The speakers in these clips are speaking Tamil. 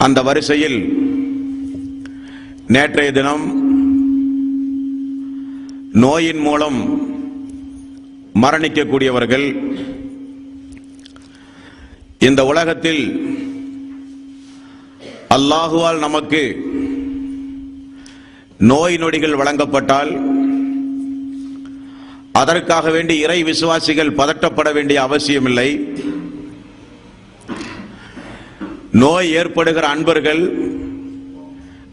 அந்த வரிசையில் நேற்றைய தினம் நோயின் மூலம் மரணிக்கக்கூடியவர்கள் இந்த உலகத்தில் அல்லாஹுவால் நமக்கு நோய் நொடிகள் வழங்கப்பட்டால் அதற்காக வேண்டி இறை விசுவாசிகள் பதட்டப்பட வேண்டிய அவசியமில்லை. நோய் ஏற்படுகிற அன்பர்கள்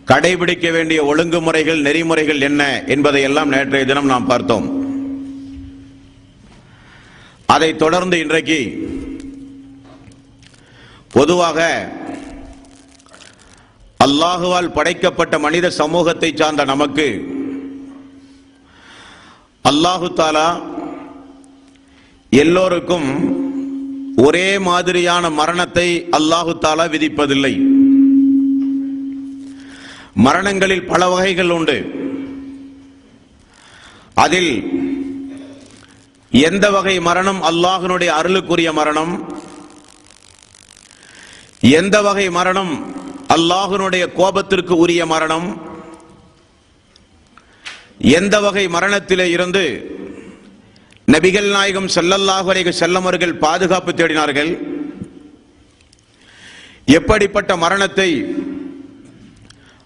கடைபிடிக்க வேண்டிய ஒழுங்குமுறைகள் நெறிமுறைகள் என்ன என்பதை எல்லாம் நேற்றைய தினம் நாம் பார்த்தோம். அதை தொடர்ந்து இன்றைக்கு பொதுவாக அல்லாஹுவால் படைக்கப்பட்ட மனித சமூகத்தை சார்ந்த நமக்கு அல்லாஹு தாலா எல்லோருக்கும் ஒரே மாதிரியான மரணத்தை அல்லாஹு தாலா விதிப்பதில்லை. மரணங்களில் பல வகைகள் உண்டு. அதில் எந்த வகை மரணம் அல்லாஹ்வினுடைய அருளுக்குரிய மரணம், எந்த வகை மரணம் அல்லாஹ்வினுடைய கோபத்திற்கு உரிய மரணம், எந்த வகை மரணத்திலே இருந்து நபிகள் நாயகம் ஸல்லல்லாஹு அலைஹி வஸல்லம் அவர்கள் பாதுகாப்பு தேடினார்கள், எப்படிப்பட்ட மரணத்தை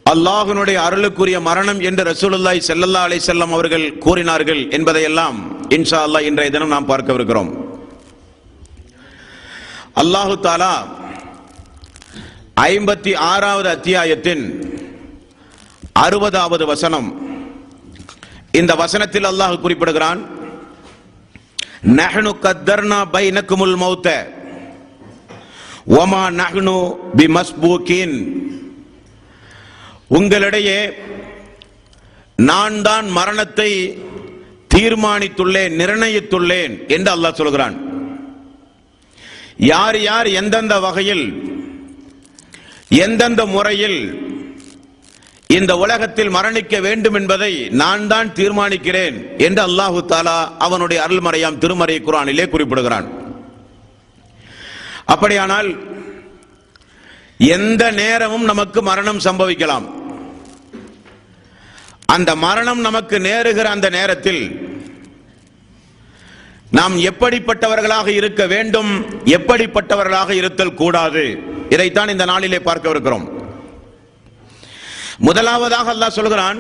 அல்லாஹ்வினுடைய அருளுக்குரிய மரணம் என்று ரசூலுல்லாஹி ஸல்லல்லாஹு அலைஹி வஸல்லம் அவர்கள் கூறினார்கள் என்பதையெல்லாம் இன்ஷா அல்லாஹ் இன்றைய தினம் நாம் பார்க்கவிருக்கிறோம். அல்லாஹு தாலா 56வது அத்தியாயத்தின் 60வது வசனம், இந்த வசனத்தில் அல்லாஹ் குறிப்பிடுகிறான், நஹ்னு கத்தர்னா பைனக்குமுல் மௌத வமா நஹ்னு பிமஸ்பூகின், உங்களிடையே நான் தான் மரணத்தை தீர்மானித்துள்ளேன், நிர்ணயித்துள்ளேன் என்று அல்லாஹ் சொல்கிறான். யார் யார் எந்தெந்த வகையில் எந்தெந்த முறையில் இந்த உலகத்தில் மரணிக்க வேண்டும் என்பதை நான் தான் தீர்மானிக்கிறேன் என்று அல்லாஹு தாலா அவனுடைய அருள்மறையாம் திருமறை குர்ஆனிலே குறிப்பிடுகிறான். அப்படியானால் எந்த நேரமும் நமக்கு மரணம் சம்பவிக்கலாம். அந்த மரணம் நமக்கு நேருகிற அந்த நேரத்தில் நாம் எப்படிப்பட்டவர்களாக இருக்க வேண்டும், எப்படிப்பட்டவர்களாக இருத்தல் கூடாது, இதைத்தான் இந்த நாளிலே பார்க்கவிருக்கிறோம். முதலாவதாக அல்லாஹ் சொல்கிறான்,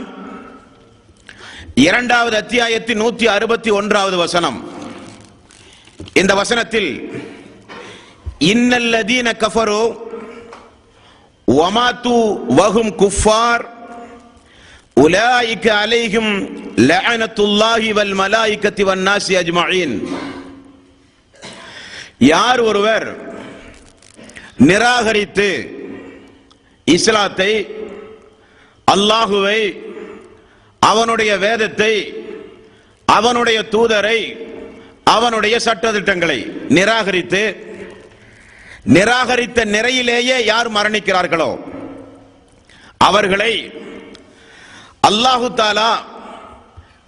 2வது அத்தியாயத்தின் 161வது வசனம், இந்த வசனத்தில் இன்னல்லதீன கஃபரு வமாது வஹும் குஃபார் உலாயிக அலைஹிம் லஅனத்துல்லாஹி வல் மலாயிகத்தி வன் நாஸி அஜ்மஈன், யார் ஒருவர் நிராகரித்து இஸ்லாத்தை, அல்லாஹுவை, அவனுடைய வேதத்தை, அவனுடைய தூதரை, அவனுடைய சட்டதிட்டங்களை நிராகரித்த நிறையிலேயே யார் மரணிக்கிறார்களோ அவர்களை அல்லாஹு தாலா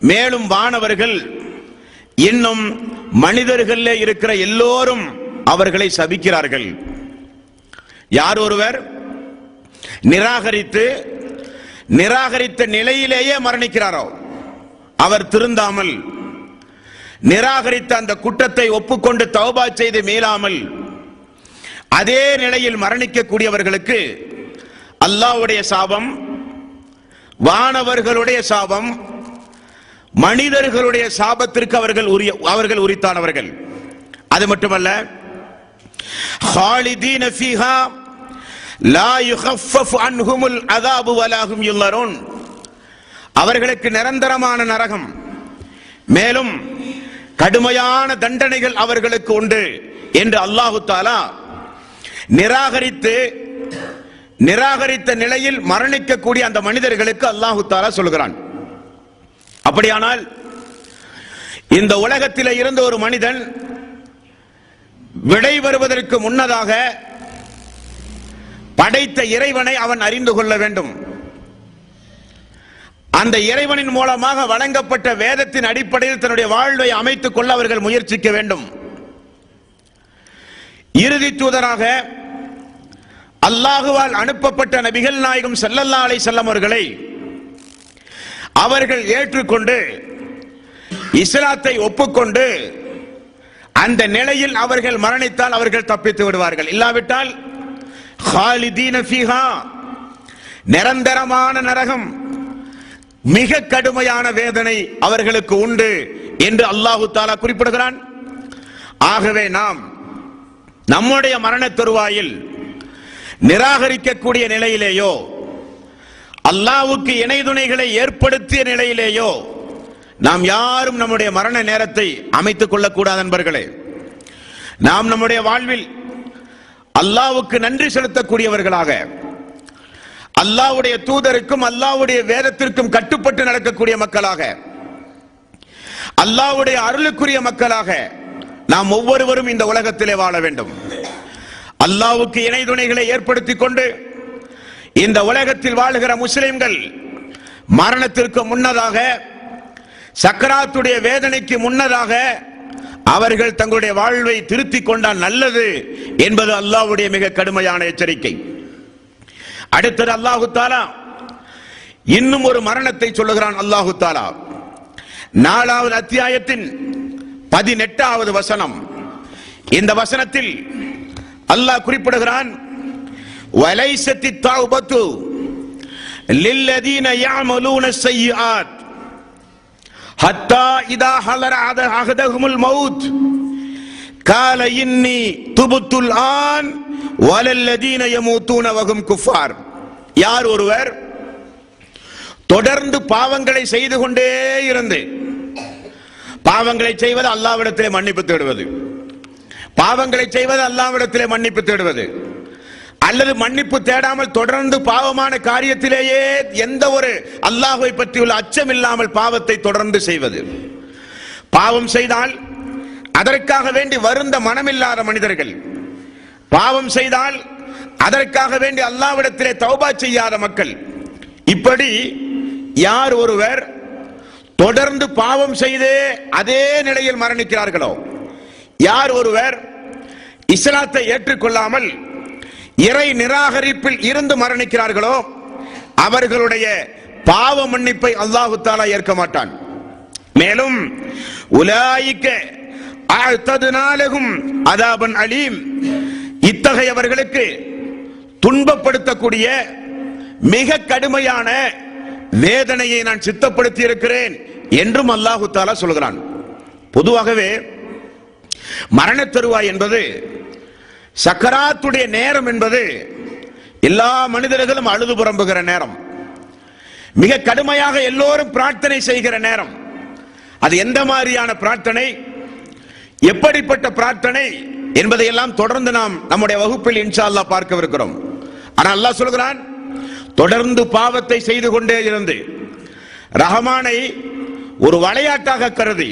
மேலும் வானவர்கள் இன்னும் மனிதர்களே இருக்கிற எல்லோரும் அவர்களை சபிக்கிறார்கள். யார் ஒருவர் நிராகரித்த நிலையிலேயே மரணிக்கிறாரோ, அவர் திருந்தாமல் நிராகரித்த அந்த குற்றத்தை ஒப்புக்கொண்டு தௌபா செய்து மீளாமல் அதே நிலையில் மரணிக்கக்கூடியவர்களுக்கு அல்லாஹ்வுடைய சாபம், வானவர்களுடைய சாபம், மனிதர்களுடைய சாபத்திற்கு அவர்கள் உரித்தானவர்கள். அது மட்டுமல்ல, خالدين فيها لا يخفف عنهم العذاب ولا هم ينظرون, அவர்களுக்கு நிரந்தரமான நரகம், மேலும் கடுமையான தண்டனைகள் அவர்களுக்கு உண்டு என்று அல்லாஹு தாலா நிராகரித்த நிலையில் மரணிக்கக்கூடிய அந்த மனிதர்களுக்கு அல்லாஹு தாலா சொல்கிறான். அப்படியானால் இந்த உலகத்தில் இருந்த ஒரு மனிதன் விடை வருவதற்கு முன்னதாக படைத்த இறைவனை அவன் அறிந்து கொள்ள வேண்டும். அந்த இறைவனின் மூலமாக வழங்கப்பட்ட வேதத்தின் அடிப்படையில் தன்னுடைய வாழ்வை அமைத்துக் கொள்ள அவர்கள் முயற்சிக்க வேண்டும். இறுதி தூதராக அல்லாஹுவால் அனுப்பப்பட்ட நபிகள் நாயகம் ஸல்லல்லாஹு அலைஹி வஸல்லம் அவர்களை அவர்கள் ஏற்றுக்கொண்டு இஸ்லாத்தை ஒப்புக்கொண்டு அந்த நிலையில் அவர்கள் மரணித்தால் அவர்கள் தப்பித்து விடுவார்கள். இல்லாவிட்டால் ஹாலிதீன ஃபீஹா, நிரந்தரமான நரகம், மிக கடுமையான வேதனை அவர்களுக்கு உண்டு என்று அல்லாஹு தஆலா குறிப்பிடுகிறான். ஆகவே நாம் நம்முடைய மரண தருவாயில் நிராகரிக்கக்கூடிய நிலையிலேயோ அல்லாஹ்வுக்கு இணை துணைகளை ஏற்படுத்திய நிலையிலேயோ நாம் யாரும் நம்முடைய மரண நேரத்தை அமைத்துக் கொள்ளக்கூடாது நண்பர்களே. நாம் நம்முடைய வாழ்வில் அல்லாஹ்வுக்கு நன்றி செலுத்தக்கூடியவர்களாக, அல்லாஹ்வுடைய தூதருக்கும் அல்லாஹ்வுடைய வேதத்திற்கும் கட்டுப்பட்டு நடக்கக்கூடிய மக்களாக, அல்லாஹ்வுடைய அருளுக்குரிய மக்களாக நாம் ஒவ்வொருவரும் இந்த உலகத்திலே வாழ வேண்டும். அல்லாஹ்வுக்கு இணை துணைகளை ஏற்படுத்திக் கொண்டு இந்த உலகத்தில் வாழுகிற முஸ்லிம்கள் மரணத்திற்கு முன்னதாக, சக்கராத்துடைய வேதனைக்கு முன்னதாக அவர்கள் தங்களுடைய வாழ்வை திருத்திக் கொண்டால் நல்லது என்பது அல்லாஹ்வுடைய மிக கடுமையான எச்சரிக்கை. அடுத்தது அல்லாஹு தஆலா இன்னும் ஒரு மரணத்தை சொல்லுகிறான். அல்லாஹு தஆலா 4வது அத்தியாயத்தின் 18வது வசனம். இந்த வசனத்தில் அல்லாஹ் குறிப்பிடுகிறான், வலைஸத்தி தௌபத்து லில்லதீன يعملون السيئات حتى إذا حضر أحدهم الموت قال إني تبت الآن ولا الذين يموتون وهم كفار. யார் ஒருவர் தொடர்ந்து பாவங்களை செய்து கொண்டே இருந்து, பாவங்களை செய்வது அல்லாஹ்விடத்திலே மன்னிப்பு தேடுவது, பாவங்களை செய்வது அல்லாஹ்விடத்திலே மன்னிப்பு தேடுவது, அல்லது மன்னிப்பு தேடாமல் தொடர்ந்து பாவமான காரியத்திலேயே எந்த ஒரு அல்லாஹ்வை பற்றியுள்ள அச்சம் இல்லாமல் பாவத்தை தொடர்ந்து செய்வது, பாவம் செய்தால் அதற்காக வேண்டி வருந்த மனமில்லாத மனிதர்கள், பாவம் செய்தால் அதற்காக வேண்டி அல்லாஹ்விடத்திலே தௌபா செய்யாத மக்கள், இப்படி யார் ஒருவர் தொடர்ந்து பாவம் செய்தே அதே நிலையில் மரணிக்கிறார்களோ, யார் ஒருவர் இஸ்லாத்தை ஏற்றுக்கொள்ளாமல் இறை நிராகரிப்பில் இருந்து மரணிக்கிறார்களோ அவர்களுடைய பாவ மன்னிப்பை அல்லாஹு தஆலா ஏற்க மாட்டான். மேலும் உலாயிக அஅததுனா லஹும் அதாபன் அலீம், இத்தகையவர்களுக்கு துன்பப்படுத்தக்கூடிய மிக கடுமையான வேதனையை நான் சித்தப்படுத்தி இருக்கிறேன் என்றும் அல்லாஹு தஆலா சொல்கிறான். பொதுவாகவே மரண தருவாய் என்பது, சக்கராத்துடைய நேரம் என்பது எல்லா மனிதர்களும் அழுது புறம்புகிற நேரம், மிக கடுமையாக எல்லோரும் பிரார்த்தனை செய்கிற நேரம். அது எந்த மாதிரியான பிரார்த்தனை, எப்படிப்பட்ட பிரார்த்தனை என்பதையெல்லாம் தொடர்ந்து நாம் நம்முடைய வகுப்பில் இன்ஷா அல்லாஹ் பார்க்கவிருக்கிறோம். ஆனால் அல்லாஹ் சொல்கிறான், தொடர்ந்து பாவத்தை செய்து கொண்டே இருந்து ரஹ்மானை ஒரு விளையாட்டாக கருதி,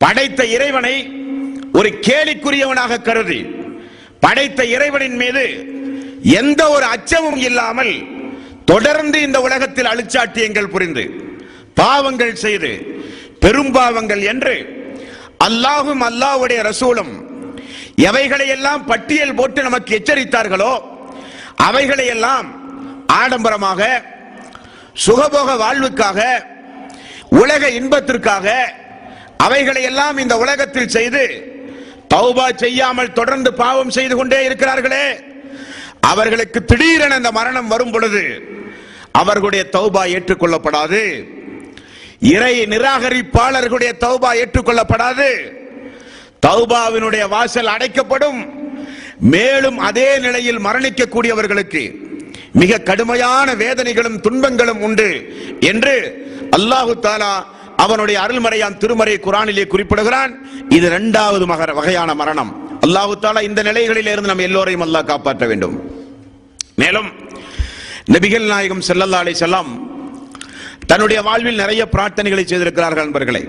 படைத்த இறைவனை ஒரு கேலிக்குரியவனாக கருதி, படைத்த இறைவனின் மீது எந்த ஒரு அச்சமும் இல்லாமல் தொடர்ந்து இந்த உலகத்தில் அழிச்சாட்டியங்கள் புரிந்து பாவங்கள் செய்து பெரும்பாவங்கள் என்று அல்லாஹும் அல்லாஹ்வுடைய ரசூலும் எவைகளை எல்லாம் பட்டியல் போட்டு நமக்கு எச்சரித்தார்களோ அவைகளை எல்லாம் ஆடம்பரமாக, சுகபோக வாழ்வுக்காக, உலக இன்பத்திற்காக அவைகளை எல்லாம் இந்த உலகத்தில் செய்து தௌபா செய்யாமல் தொடர்ந்து பாவம் செய்து கொண்டே இருக்கிறார்களே, அவர்களுக்கு திடீரென இந்த மரணம் வரும் பொழுது அவர்களுடைய தௌபா ஏற்றுக்கொள்ளப்படாது. இறை நிராகரிப்பாளர்களுடைய தௌபா ஏற்றுக்கொள்ளப்படாது. தௌபாவினுடைய வாசல் அடைக்கப்படும். மேலும் அதே நிலையில் மரணிக்கக்கூடியவர்களுக்கு மிக கடுமையான வேதனைகளும் துன்பங்களும் உண்டு என்று அல்லாஹு தஆலா அவனுடைய அருள்மறையாம் திருமறை குர்ஆனிலே குறிப்பிடுகிறான். இது 2வது வகையான மரணம். அல்லாஹு தஆலா இந்த நிலைகளில் இருந்து நம்ம எல்லோரையும் அல்லாஹ் காப்பாற்ற வேண்டும். மேலும் நபிகள் நாயகம் ஸல்லல்லாஹு அலைஹி வஸல்லம் தன்னுடைய வாழ்வில் நிறைய பிரார்த்தனைகளை செய்திருக்கிறார்கள் நண்பர்களே.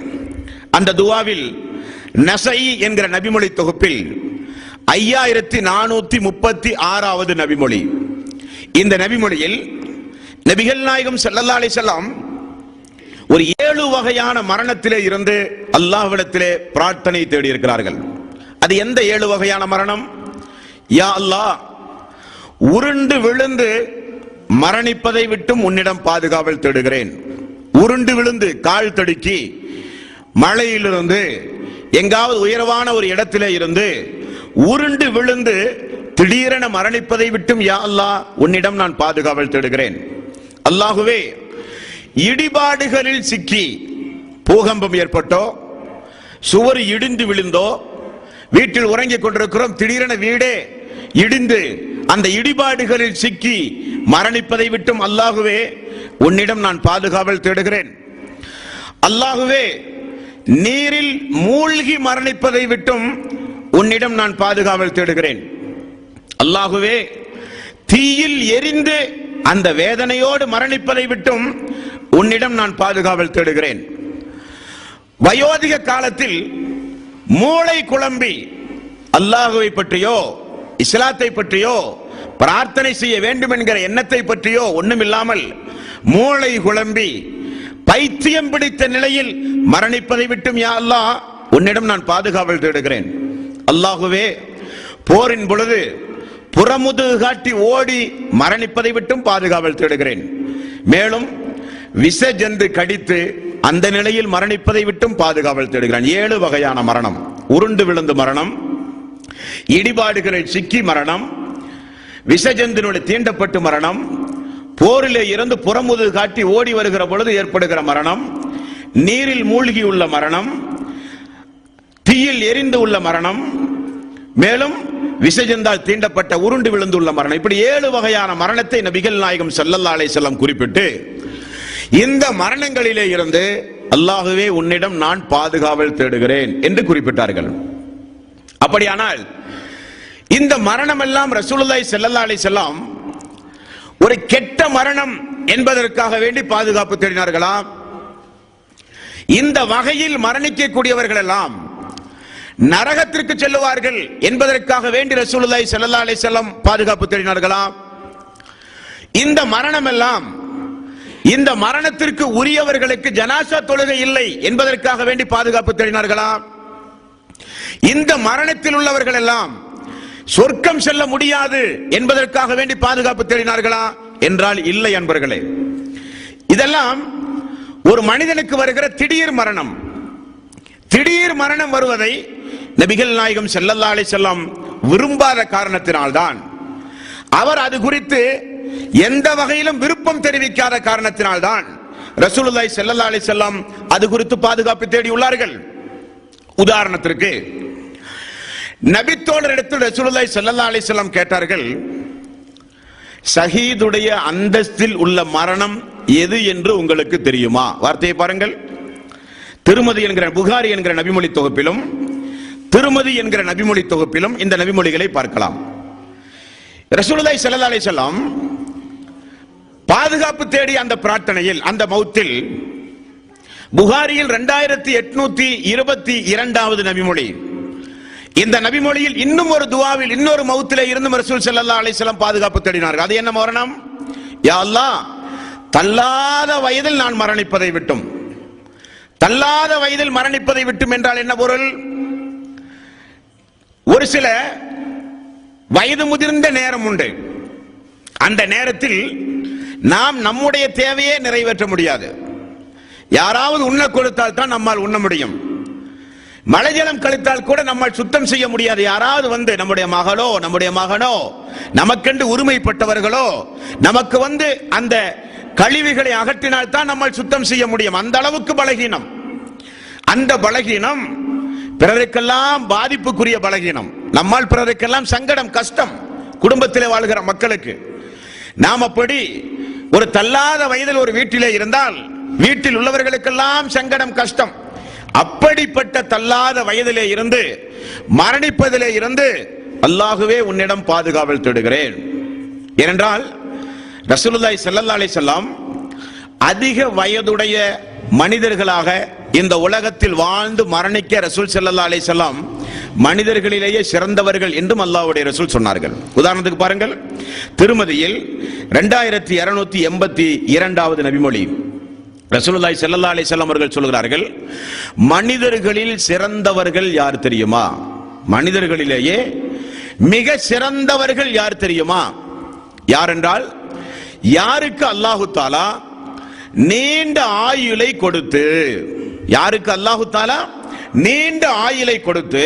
அந்த துஆவில் நஸஈ என்கிற நபிமொழி தொகுப்பில் 5436வது நபிமொழி. இந்த நபிமொழியில் நபிகள் நாயகம் ஸல்லல்லாஹு அலைஹி வஸல்லம் ஒரு 7 வகையான மரணத்திலே இருந்து அல்லாஹ்விடத்திலே பிரார்த்தனை தேடி இருக்கிறார்கள். அது எந்த 7 வகையான மரணம்? யா அல்லாஹ், உருண்டு விழுந்து மரணிப்பதை விட்டும் உன்னிடம் பாதுகாவல் தேடுகிறேன். உருண்டு விழுந்து கால் தடுக்கி மழையிலிருந்து எங்காவது உயர்வான ஒரு இடத்திலே இருந்து உருண்டு விழுந்து திடீரென மரணிப்பதை விட்டும் யா அல்லாஹ் உன்னிடம் நான் பாதுகாவல் தேடுகிறேன். அல்லாஹுவே, இடிபாடுகளில் சிக்கி பூகம்பம் ஏற்பட்டோ, சுவர் இடிந்து விழுந்தோ, வீட்டில் உறங்கிக் கொண்டிருக்கிறோம், திடீரென வீடே இடிந்து அந்த இடிபாடுகளில் சிக்கி மரணிப்பதை விட்டும் அல்லாஹுவே உன்னிடம் நான் பாதுகாவல் தேடுகிறேன். அல்லாஹுவே, நீரில் மூழ்கி மரணிப்பதை விட்டும் உன்னிடம் நான் பாதுகாவல் தேடுகிறேன். அல்லாஹுவே, தீயில் எரிந்து அந்த வேதனையோடு மரணிப்பதை விட்டும் உன்னிடம் நான் பாதுகாவல் தேடுகிறேன். வயோதிக காலத்தில் மூளை குழம்பி அல்லாஹுவை பற்றியோ இஸ்லாத்தை பற்றியோ பிரார்த்தனை செய்ய வேண்டும் என்கிற எண்ணத்தை பற்றியோ ஒண்ணுமில்லாமல் மூளை குழம்பி பைத்தியம் பிடித்த நிலையில் மரணிப்பதை விட்டும் யா அல்லாஹ் உன்னிடம் நான் பாதுகாவல் தேடுகிறேன். அல்லாஹுவே, போரின் பொழுது புறமுதுகு காட்டி ஓடி மரணிப்பதை விட்டும் பாதுகாவல் தேடுகிறேன். மேலும் விஷ ஜந்து கடித்து அந்த நிலையில் மரணிப்பதை விட்டும் பாதுகாவல் தேடுகிறேன். 7 வகையான மரணம்: உருண்டு விழுந்து மரணம், இடிபாடுகளில் சிக்கி மரணம், விஷஜந்தினுடைய தீண்டப்பட்டு மரணம், போரிலே இருந்து புறமுதுகு காட்டி ஓடி வருகிற பொழுது ஏற்படுகிற மரணம், நீரில் மூழ்கி உள்ள மரணம், தீயில் எரிந்து உள்ள மரணம், மேலும் விஷஜந்தால் தீண்டப்பட்ட உருண்டு விழுந்துள்ள மரணம். இப்படி 7 வகையான மரணத்தை நபிகள் நாயகம் ஸல்லல்லாஹு அலைஹி வஸல்லம் குறிப்பிட்டு, இந்த மரணங்களிலே இருந்து அல்லாஹுவே உன்னிடம் நான் பாதுகாவல் தேடுகிறேன் என்று குறிப்பிட்டார்கள். அப்படியானால் இந்த மரணம் எல்லாம் ரசூலுல்லாஹி ஸல்லல்லாஹு அலைஹி வஸல்லம் ஒரு கெட்ட மரணம் என்பதற்காக வேண்டி பாதுகாப்பு தேடினார்களா? இந்த வகையில் மரணிக்கக்கூடியவர்கள் எல்லாம் நரகத்திற்கு செல்லுவார்கள் என்பதற்காக வேண்டி ரசூலுல்லாஹி ஸல்லல்லாஹு அலைஹி வஸல்லம் பாதுகாப்பு தேடினார்களா? இந்த மரணம் எல்லாம் இந்த மரணத்திற்கு உரியவர்களுக்கு ஜனாசா தொழுகை இல்லை என்பதற்காக வேண்டி பாதுகாப்பு தேடினார்களா? இந்த மரணத்தில் உள்ளவர்கள் எல்லாம் சொர்க்கம் செல்ல முடியாது என்பதற்காக வேண்டி பாதுகாப்பு தேடினார்களா என்றால் இல்லை அன்பர்களே. இதெல்லாம் ஒரு மனிதனுக்கு வருகிற திடீர் மரணம். திடீர் மரணம் வருவதை நபிகள் நாயகம் ஸல்லல்லாஹு அலைஹி வஸல்லம் விரும்பாத காரணத்தினால்தான், அவர் அது குறித்து எந்த வகையிலும் விருப்பம் தெரிவிக்காத காரணத்தினால்தான் ரசூலுல்லாஹி ஸல்லல்லாஹு அலைஹி வஸல்லம் அது குறித்து பாதுகாப்பு தேடியுள்ளார்கள். உதாரணத்திற்கு, நபித்தோழரிடத்தில் ரசூலுல்லாஹி ஸல்லல்லாஹு அலைஹி வஸல்லம் கேட்டார்கள், ஷஹீதுடைய அந்தஸ்தில் உள்ள மரணம் எது என்று உங்களுக்கு தெரியுமா? வார்த்தையை பாருங்கள். திருமதி என்கிற புகாரி என்கிற நபிமொழி தொகுப்பிலும் திருமதி என்கிற நபிமொழி தொகுப்பிலும் இந்த நபிமொழிகளை பார்க்கலாம். ரசூலுல்லாஹி ஸல்லல்லாஹு அலைஹி வஸல்லம் பாதுகாப்பு தேடி அந்த பிரார்த்தனையில், அந்த மௌத்தில், புகாரியில் 2822வது நபிமொழி. இந்த நபிமொழியில் இன்னும் ஒரு துஆவில் இன்னொரு மௌத்திலே இருந்து ரசூல் ஸல்லல்லாஹு அலைஹி வஸல்லம் பாதுகாப்பு தேடினார்கள். அது என்ன மரணம்? யா அல்லாஹ், தள்ளாத வயதில் நான் மரணிப்பதை விட்டும். தள்ளாத வயதில் மரணிப்பதை விட்டும் என்றால் என்ன பொருள்? ஒரு சில வயது முதிர்ந்த நேரம் உண்டு. அந்த நேரத்தில் நாம் நம்முடைய தேவையே நிறைவேற்ற முடியாது. யாராவது உண்ண கொடுத்தால் தான் நம்மால் உண்ண முடியும். மலைஜலம் கழித்தால் கூட நம்மால் சுத்தம் செய்ய முடியாது. யாராவது வந்து நம்முடைய மகளோ நம்முடைய மகனோ நமக்கென்று உரிமைப்பட்டவர்களோ நமக்கு வந்து அந்த கழிவுகளை அகற்றினால் தான் நம்மால் சுத்தம் செய்ய முடியும். அந்த அளவுக்கு பலகீனம். அந்த பலகீனம் பிறருக்கெல்லாம் பாதிப்புக்குரிய பலகீனம். நம்மால் பிறருக்கெல்லாம் சங்கடம், கஷ்டம். குடும்பத்திலே வாழ்கிற மக்களுக்கு நாம் அப்படி ஒரு தள்ளாத வயதில் ஒரு வீட்டிலே இருந்தால் வீட்டில் உள்ளவர்களுக்கெல்லாம் சங்கடம், கஷ்டம். அப்படிப்பட்ட தள்ளாத வயதிலே இருந்து மரணிப்பதிலே இருந்து அல்லாஹுவே உன்னிடம் பாதுகாவல் தேடுகிறேன். ஏனென்றால் ரசூலுல்லாஹி ஸல்லல்லாஹு அலைஹி வஸல்லம் அதிக வயதுடைய மனிதர்களாக இந்த உலகத்தில் வாழ்ந்து மரணிக்க ரசூல் ஸல்லல்லாஹு அலைஹி வஸல்லம் மனிதர்களிலேயே சிறந்தவர்கள் என்றும் அல்லாஹ்வுடைய ரசூல் சொன்னார்கள். உதாரணத்துக்கு பாருங்கள், திருமதியில் 2282வது நபிமொழி. ரசூலுல்லாஹி ஸல்லல்லாஹு அலைஹி வஸல்லம் அவர்கள் சொல்கிறார்கள், மனிதர்களில் சிறந்தவர்கள் யார் தெரியுமா? மனிதர்களிலேயே மிக சிறந்தவர்கள் யார் தெரியுமா? யார் என்றால், யாருக்கு அல்லாஹு தாலா நீண்ட ஆயுளை கொடுத்து, யாருக்கு அல்லாஹு தாலா நீண்ட ஆயுளை கொடுத்து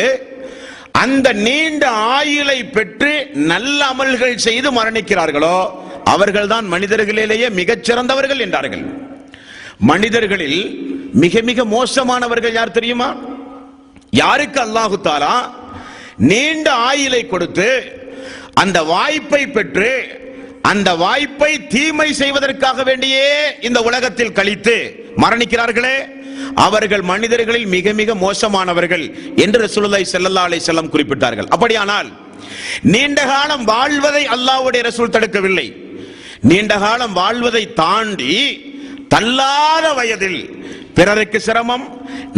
அந்த நீண்ட ஆயுளை பெற்று நல்ல அமல்கள் செய்து மரணிக்கிறார்களோ அவர்கள்தான் மனிதர்களிலேயே மிகச்சிறந்தவர்கள் என்றார்கள். மனிதர்களில் மிக மிக மோசமானவர்கள் யார் தெரியுமா? யாருக்கு அல்லாஹு தாலா நீண்ட ஆயுளை கொடுத்து அந்த வாய்ப்பை பெற்று அந்த வாய்ப்பை தீமை செய்வதற்காக வேண்டியே இந்த உலகத்தில் கழித்து மரணிக்கிறார்களே அவர்கள் மனிதர்களில் மிக மிக மோசமானவர்கள் என்று ரசூலுல்லாஹி ஸல்லல்லாஹு அலைஹி வஸல்லம் குறிப்பிட்டார்கள். அப்படியானால் நீண்ட காலம் வாழ்வதை அல்லாஹ்வுடைய ரசூல் தடுக்கவில்லை. நீண்ட காலம் வாழ்வதை தாண்டி தள்ளாத வயதில் பிறருக்கு சிரமம்,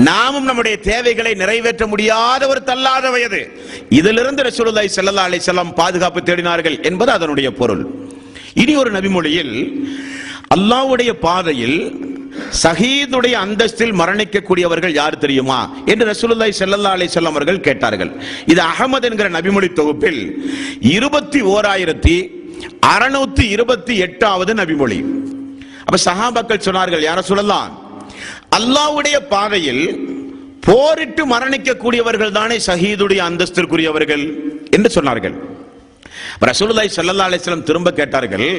நாமும் நம்முடைய தேவைகளை நிறைவேற்ற முடியாத ஒரு தள்ளாத வயது, இதிலிருந்து ரசூலுல்லாஹி ஸல்லல்லாஹு அலைஹி வஸல்லம் பாதுகாப்பு தேடினார்கள் என்பது அதனுடைய பொருள். இனி ஒரு நபிமொழியில் அல்லாஹ்வுடைய பாதையில் ஷஹீதுடைய அந்தஸ்தில் மரணிக்கக்கூடியவர்கள் யார் தெரியுமா என்று ரசூலுல்லாஹி ஸல்லல்லாஹு அலைஹி வஸல்லம் அவர்கள் கேட்டார்கள். இது அஹ்மத் என்கிற நபிமொழி தொகுப்பில் 21628வது நபிமொழி. அப்ப சஹாபாக்கள் சொன்னார்கள், யா ரசூலல்லாஹ், அல்லாஹ்வுடைய பாதையில் போரிட்டு மரணிக்கக்கூடியவர்கள் தானே ஷஹீதுடைய அந்தஸ்திற்குரியவர்கள் என்று சொன்னார்கள். ரசூலுல்லாஹி ஸல்லல்லாஹு அலைஹி வஸல்லம் திரும்ப கேட்டார்கள்,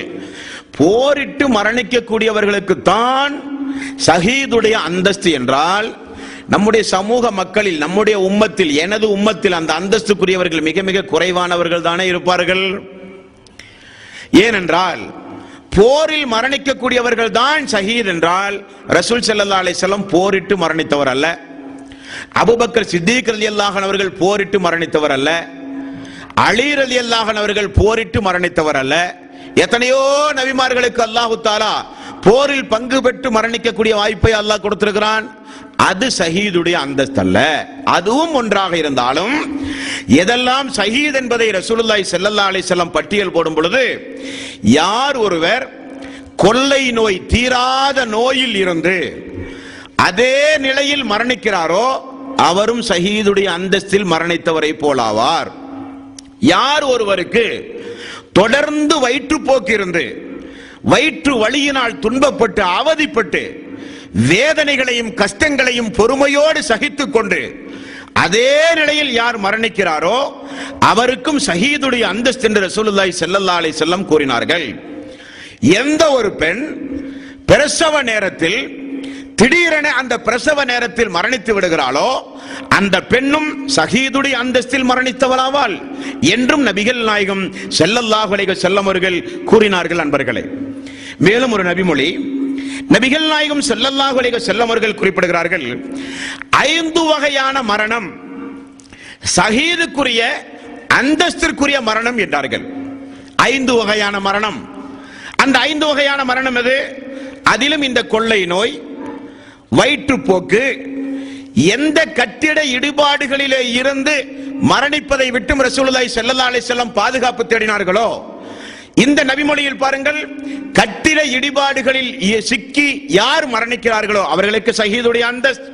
போரிட்டு மரணிக்கக்கூடியவர்களுக்கு தான் ஷஹீதுடைய அந்தஸ்து என்றால் நம்முடைய சமூக மக்களில், நம்முடைய உம்மத்தில், எனது உம்மத்தில் அந்த அந்தஸ்துக்குரியவர்கள் மிக மிக குறைவானவர்கள் தானே இருப்பார்கள். ஏனென்றால் போரில் மரணிக்கக்கூடியவர்கள் தான் ஷஹீத் என்றால் ரசூல் ஸல்லல்லாஹு அலைஹி வஸல்லம் போரிட்டு மரணித்தவர் அல்ல, அபூபக்கர் சித்தீக் ரலியல்லாஹு அன்ஹு அவர்கள் போரிட்டு மரணித்தவர் அல்ல, அலி ரலியல்லாஹு அன்ஹு அவர்கள் போரிட்டு மரணித்தவர் அல்ல. எத்தனையோ நபிமார்களுக்கு அல்லாஹு தாலா போரில் பங்கு பெற்று மரணிக்கக்கூடிய வாய்ப்பை அல்லாஹ் கொடுத்திருக்கிறான். அது ஷஹீதுடைய அந்தஸ்து அல்ல. அதுவும் ஒன்றாக இருந்தாலும் எதெல்லாம் ஷஹீத் என்பதை ரசூலுல்லாஹி ஸல்லல்லாஹு அலைஹி வஸல்லம் பட்டியல் போடும் பொழுது, யார் ஒருவர் கொள்ளை நோய், தீராத நோயில் இருந்து அதே நிலையில் மரணிக்கிறாரோ அவரும் ஷஹீதுடைய அந்தஸ்தில் மரணித்தவரை போலாவார். யார் ஒருவருக்கு தொடர்ந்து வயிற்றுப்போக்கு இருந்து வயிற்று வலியினால் துன்பப்பட்டு அவதிப்பட்டு வேதனைகளையும் கஷ்டங்களையும் பொறுமையோடு சகித்துக் கொண்டு அதே நிலையில் யார் மரணிக்கிறாரோ அவருக்கும் ஷஹீதுடைய அந்தஸ்து என்று ரசூலுல்லாஹி ஸல்லல்லாஹு அலைஹி வஸல்லம் கூறினார்கள். எந்த ஒரு பெண் பிரசவ நேரத்தில் திடீரென அந்த பிரசவ நேரத்தில் மரணித்து விடுகிறாளோ அந்த பெண்ணும் ஷஹீதுடைய அந்தஸ்தில் மரணித்தவளாவாள் என்றும் நபிகள் நாயகம் ஸல்லல்லாஹு அலைஹி வஸல்லம் அவர்கள் கூறினார்கள். அன்பர்களே, மேலும் ஒரு நபிமொழி நபிகள் நாயகம் ஸல்லல்லாஹு அலைஹி வஸல்லம் அவர்கள் குறிப்பிடுகிறார்கள், 5 வகையான மரணம் ஷஹீதுக்குரிய அந்தஸ்திற்குரிய மரணம் என்றார்கள். 5 வகையான மரணம். அந்த 5 வகையான மரணம் எது? அதிலும் இந்த கொள்ளை நோய், வயிற்றுப்போக்கு, எந்த கட்டிட இடிபாடுகளிலே இருந்து மரணிப்பதை விட்டும் ரசூலுல்லாஹி ஸல்லல்லாஹு அலைஹி வஸல்லம் பாதுகாப்பு தேடினார்களோ, இந்த நபிமொழியில் பாருங்கள், கட்டிட இடிபாடுகளில் சிக்கி யார் மரணிக்கிறார்களோ அவர்களுக்கு ஷஹீதுடைய அந்தஸ்து.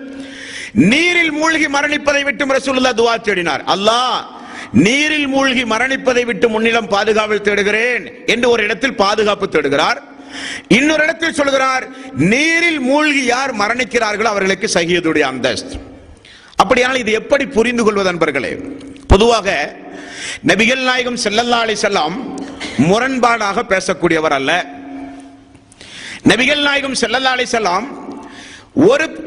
நீரில் மூழ்கி மரணிப்பதை விட்டும் ரசூலுல்லாஹ் துஆ தேடினார். அல்லாஹ், நீரில் மூழ்கி மரணிப்பதை விட்டு முன்னிலம் பாதுகாவல் தேடுகிறேன் என்று ஒரு இடத்தில் பாதுகாப்பு தேடுகிறார். இன்னொரு இடத்தில் சொல்கிறார், நீரில் மூழ்கி யார் மரணிக்கிறார்களோ அவர்களுக்கு ஷஹீதுடைய அந்தஸ்து. அப்படியானால் இது எப்படி புரிந்து கொள்வது அன்பர்களே? பொதுவாக நபிகள் நாயகம் ஸல்லல்லாஹு அலைஹி வஸல்லம் முரண்பாடாக பேசக்கூடியவர் அல்ல. நபிகள் நாயகம் ஸல்லல்லாஹு அலைஹி வஸல்லம்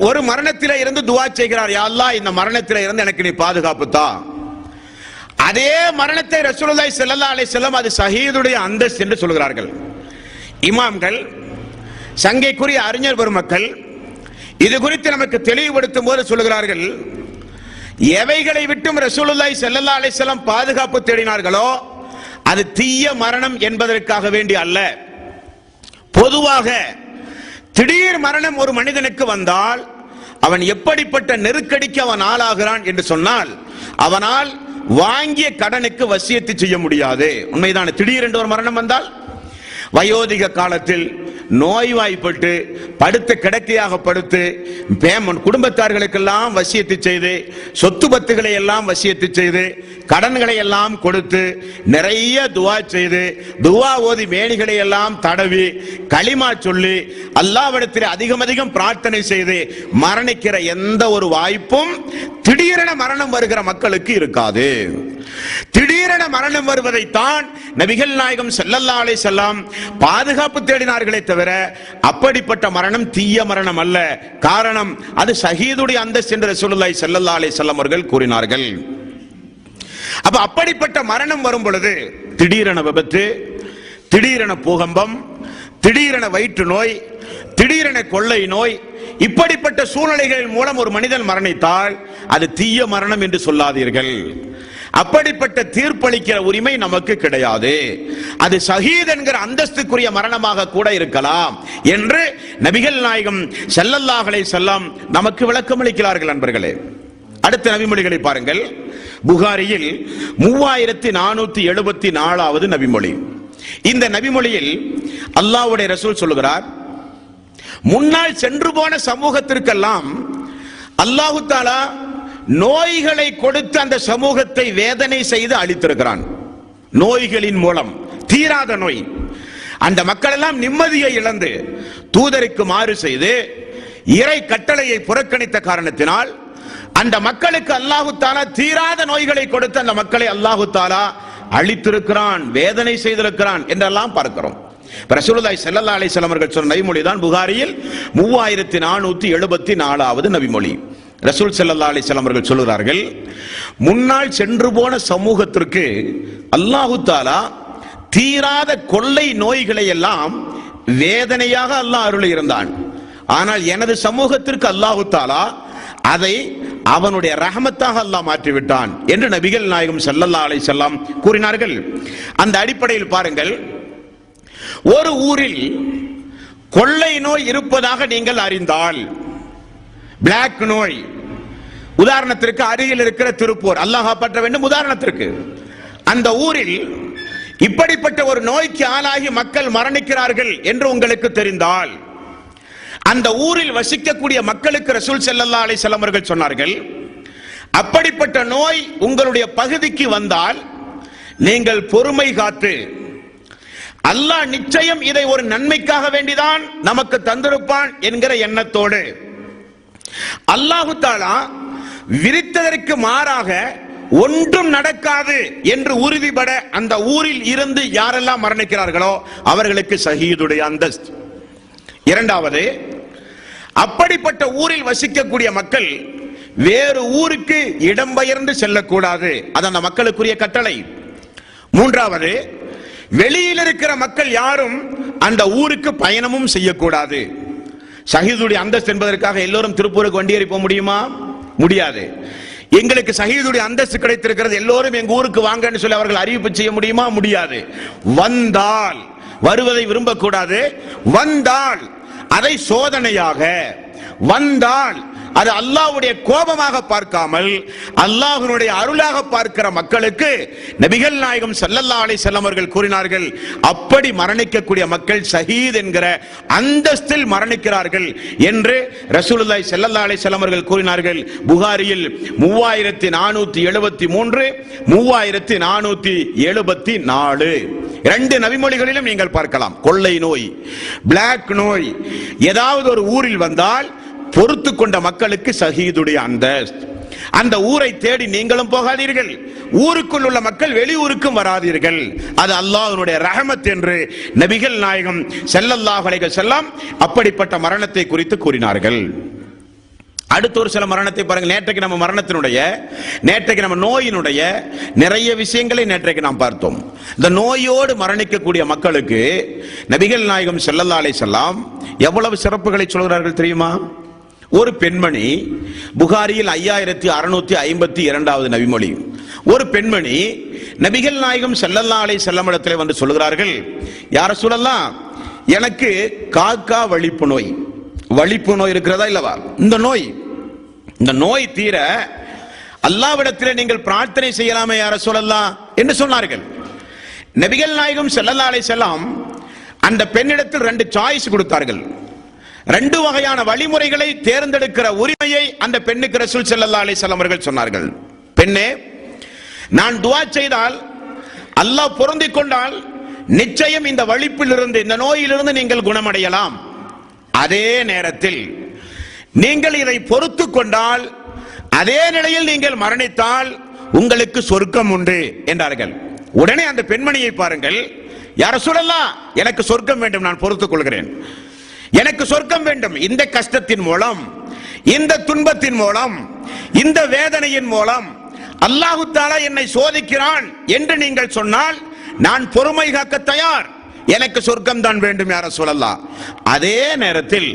ஒரு மரணத்திலே இருந்து துஆ செய்கிறார், யா அல்லாஹ், இந்த மரணத்திலே இருந்து எனக்கு நீ பாதுகாப்பு தா. அதே மரணத்தை ரசூலுல்லாஹி ஸல்லல்லாஹு அலைஹி வஸல்லம் அது ஷஹீதுடைய அந்தஸ்து என்று சொல்கிறார்கள். இமாம்கள், சங்கைக்குரிய அறிஞர் பெருமக்கள் இது குறித்து நமக்கு தெளிவுபடுத்தும் போது சொல்கிறார்கள், எவைகளை விட்டும் ரசூலுல்லாஹி ஸல்லல்லாஹு அலைஹி வஸல்லம் பாதுகாப்பு தேடினார்களோ அது தீய மரணம் என்பதற்காக வேண்டி அல்ல. பொதுவாக திடீர் மரணம் ஒரு மனிதனுக்கு வந்தால் அவன் எப்படிப்பட்ட நெருக்கடிக்கு அவன் ஆளாகிறான் என்று சொன்னால், அவனால் வாங்கிய கடனுக்கு வசியத்து செய்ய முடியாது. உண்மைதான். திடீரென்று ஒரு மரணம் வந்தால் வயோதிக காலத்தில் நோய்வாய்ப்பட்டு படுத்த கிடக்கையாக படுத்து குடும்பத்தார்களுக்கெல்லாம் வசியத்து செய்து சொத்து பத்துகளை எல்லாம் வசியத்து செய்து கடன்களை எல்லாம் கொடுத்து நிறைய துவா செய்து துவா ஓதி மேனிகளை எல்லாம் தடவி களிமா சொல்லி அல்லாஹ்விடத்தில் அதிகம் பிரார்த்தனை செய்து மரணிக்கிற எந்த ஒரு வாய்ப்பும் திடீரென மரணம் வருகிற மக்களுக்கு இருக்காது. திடீரென மரணம் வருவதைத்தான் நபிகள் நாயகம் ஸல்லல்லாஹு அலைஹி வஸல்லம் பாதுகாப்பு தேடினார்களே தவிர அப்படிப்பட்ட மரணம் தீய மரணம் அல்ல. காரணம் அது ஷஹீதுடைய அந்தஸ்து என்று ரசூலுல்லாஹி ஸல்லல்லாஹு அலைஹி வஸல்லம் அவர்கள் கூறினார்கள். அப்ப அப்படிப்பட்ட மரணம் வரும் பொழுது திடீரென விபத்து, திடீரென பூகம்பம், திடீரென வயிற்று நோய், திடீரென கொள்ளை நோய், இப்படிப்பட்ட சூழ்நிலைகள் மூலம் ஒரு மனிதன் மரணித்தால் அது தீய மரணம் என்று சொல்லாதீர்கள். அப்படிப்பட்ட தீர்ப்பளிக்கிற உரிமை நமக்கு கிடையாது. அது ஷஹீத் என்கிற அந்தஸ்துக்குரிய மரணமாக கூட இருக்கலாம் என்று நபிகள் நாயகம் ஸல்லல்லாஹு அலைஹி வஸல்லம் நமக்கு விளக்கம் அளிக்கிறார்கள். நண்பர்களே, அடுத்த நபிமொழிகளை பாருங்கள். புகாரியில் 3474வது நபிமொழி. இந்த நபிமொழியில் அல்லாஹ்வுடைய ரசூல் சொல்லுகிறார், முன்னால் சென்று போன சமூகத்திற்கெல்லாம் அல்லாஹு தஆலா நோய்களை கொடுத்து அந்த சமூகத்தை வேதனை செய்து அழித்திருக்கிறான். நோய்களின் மூலம் தீராத நோய், அந்த மக்கள் எல்லாம் நிம்மதியை இழந்து தூதருக்கு மாறு செய்து இறை கட்டளையை புறக்கணித்த காரணத்தினால் அந்த மக்களுக்கு அல்லாஹு தஆலா தீராத நோய்களை கொடுத்து அந்த மக்களை அல்லாஹு தஆலா அழித்திருக்கிறான், வேதனை செய்திருக்கிறான் என்றெல்லாம் பார்க்கிறோம். ரசூலுல்லாஹி ஸல்லல்லாஹு அலைஹி வஸல்லம் அவர்கள் சொன்ன நபிமொழி தான் புகாரியில் 3474வது நபிமொழி. ரசூல் ஸல்லல்லாஹு அலைஹி வஸல்லம் அவர்கள் சொல்கிறார்கள், முன்னால் சென்று போன சமூகத்திற்கு அல்லாஹு தஆலா தீராத கொள்ளை நோய்களை எல்லாம் வேதனையாக அல்லாஹ் அருளி இருந்தான். ஆனால் எனது சமூகத்திற்கு அல்லாஹு தஆலா அதை அவனுடைய ரஹமத்தாக அல்லாஹ் மாற்றிவிட்டான் என்று நபிகள் நாயகம் ஸல்லல்லாஹு அலைஹி வஸல்லம் கூறினார்கள். அந்த அடிப்படையில் பாருங்கள், ஒரு ஊரில் கொள்ளை நோய் இருப்பதாக நீங்கள் அறிந்தால், பிளாக் நோய், உதாரணத்திற்கு அருகில் இருக்கிற திருப்பூர், அல்லாஹ் காப்பாற்ற வேண்டும், உதாரணத்திற்கு அந்த ஊரில் இப்படிப்பட்ட ஒரு நோய்க்கு ஆளாகி மக்கள் மரணிக்கிறார்கள் என்று உங்களுக்கு தெரிந்தால், அந்த ஊரில் வசிக்கக்கூடிய மக்களுக்கு ரசூல் ஸல்லல்லாஹு அலைஹி வஸல்லம் அவர்கள் சொன்னார்கள், அப்படிப்பட்ட நோய் உங்களுடைய பகுதிக்கு வந்தால் நீங்கள் பொறுமை காத்து அல்லாஹ் நிச்சயம் இதை ஒரு நன்மைக்காக வேண்டிதான் நமக்கு தந்திருப்பான் என்கிற எண்ணத்தோடு அல்லாஹு தஆலா விரித்ததற்கு மாறாக ஒன்றும் நடக்காது என்று உறுதிபட அந்த ஊரில் இருந்து யாரெல்லாம் மரணிக்கிறார்களோ அவர்களுக்கு ஷஹீதுடைய அந்தஸ்து. இரண்டாவது, அப்படிப்பட்ட ஊரில் வசிக்கக்கூடிய மக்கள் வேறு ஊருக்கு இடம்பெயர்ந்து செல்லக்கூடாது, அது அந்த மக்களுக்குரிய கட்டளை. மூன்றாவது, வெளியில் இருக்கிற மக்கள் யாரும் அந்த ஊருக்கு பயணமும் செய்யக்கூடாது. ஷஹீதுடைய அந்தஸ்து என்பதற்காக எல்லோரும் திருப்பூருக்கு வண்டி ஏறி போக முடியுமா? முடியாது. எங்களுக்கு ஷஹீதுடைய அந்தஸ்து கிடைத்திருக்கிறது, எல்லோரும் எங்க ஊருக்கு வாங்கன்னு சொல்லி அவர்கள் அறிவிப்பு செய்ய முடியுமா? முடியாது. வந்தால், வருவதை விரும்பக்கூடாது, வந்தால் அதை சோதனையாக, வந்தால் அது அல்லாஹ்வுடைய கோபமாக பார்க்காமல் அல்லாஹ்வுடைய அருளாக பார்க்கிற மக்களுக்கு நபிகள் நாயகம் ஸல்லல்லாஹு அலைஹி வஸல்லம் அவர்கள் கூறினார்கள், அப்படி மரணிக்கக்கூடிய மக்கள் ஷஹீத் என்கிற அந்தஸ்தில் மரணிக்கிறார்கள் என்று ரசூலுல்லாஹி ஸல்லல்லாஹு அலைஹி வஸல்லம் அவர்கள் கூறினார்கள். புகாரியில் 3473, 3474 இரண்டு நபிமொழிகளிலும் நீங்கள் பார்க்கலாம். கொள்ளை நோய், பிளாக் நோய் ஏதாவது ஒரு ஊரில் வந்தால் பொறுத்து கொண்ட மக்களுக்கு ஷஹீதுடைய அந்தஸ்து. அந்த ஊரை தேடி நீங்களும் போகாதீர்கள், ஊருக்குள் உள்ள மக்கள் வெளியூருக்கும் வராதீர்கள், அது அல்லாஹ்வுடைய ரஹமத் என்று நபிகள் நாயகம் ஸல்லல்லாஹு அலைஹி வஸல்லம் அப்படிப்பட்ட மரணத்தை குறித்து கூறினார்கள். அடுத்த ஒரு சில மரணத்தை பாருங்கள். நேற்றைக்கு நம்ம மரணத்தினுடைய, நேற்றைக்கு நம்ம நோயினுடைய நிறைய விஷயங்களை நேற்றைக்கு நாம் பார்த்தோம். இந்த நோயோடு மரணிக்கக்கூடிய மக்களுக்கு நபிகள் நாயகம் ஸல்லல்லாஹு அலைஹி வஸல்லம் எவ்வளவு சிறப்புகளை சொல்கிறார்கள் தெரியுமா? ஒரு பெண்மணி, புகாரியில் 5652வது நபிமொழி, ஒரு பெண்மணி நபிகள் நாயகம் ஸல்லல்லாஹு அலைஹி வஸல்லம் இடத்திலே வந்து சொல்கிறார்கள், யா ரசூலல்லாஹ், எனக்கு காக்கா வலிப்பு நோய், வலிப்பு நோய் இருக்கிறதா இல்லவா? இந்த நோய் தீர அல்லாஹ்விடத்திலே நீங்கள் பிரார்த்தனை செய்யலாமே யா ரசூலல்லாஹ் என்று சொன்னார்கள். நபிகள் நாயகம் ஸல்லல்லாஹு அலைஹி வஸல்லம் அந்த பெண்ணிடத்தில் 2 சாய்ஸ் கொடுத்தார்கள். 2 வகையான வழிமுறைகளை தேர்ந்தெடுக்கிற உரிமையை அந்த பெண்ணுக்கு ரசூல் ஸல்லல்லாஹு அலைஹி வஸல்லம் அவர்கள் சொன்னார்கள். பெண்ணே, நான் துஆ செய்தால் அல்லாஹ் பொருந்திக் கொண்டால் நிச்சயம் இந்த வலிப்பிலிருந்து, இந்த நோயிலிருந்து நீங்கள் குணமடையலாம். அதே நேரத்தில் நீங்கள் இதை பொறுத்துக் கொண்டால், அதே நிலையில் நீங்கள் மரணித்தால் உங்களுக்கு சொர்க்கம் உண்டு என்றார்கள். உடனே அந்த பெண்மணியை பாருங்கள், யா ரசூலல்லாஹ், எனக்கு சொர்க்கம் வேண்டும், நான் பொறுத்துக் கொள்கிறேன், எனக்கு சொர்க்கம் வேண்டும். இந்த கஷ்டத்தின் மூலம், இந்த துன்பத்தின் மூலம், இந்த வேதனையின் மூலம் அல்லாஹ் தஆலா என்னை சோதிக்கிறான் என்று நீங்கள் சொன்னால் நான் பொறுமை காக்க தயார், எனக்கு சொர்க்கம் தான் வேண்டும் யா ரசூலல்லாஹ். அதே நேரத்தில்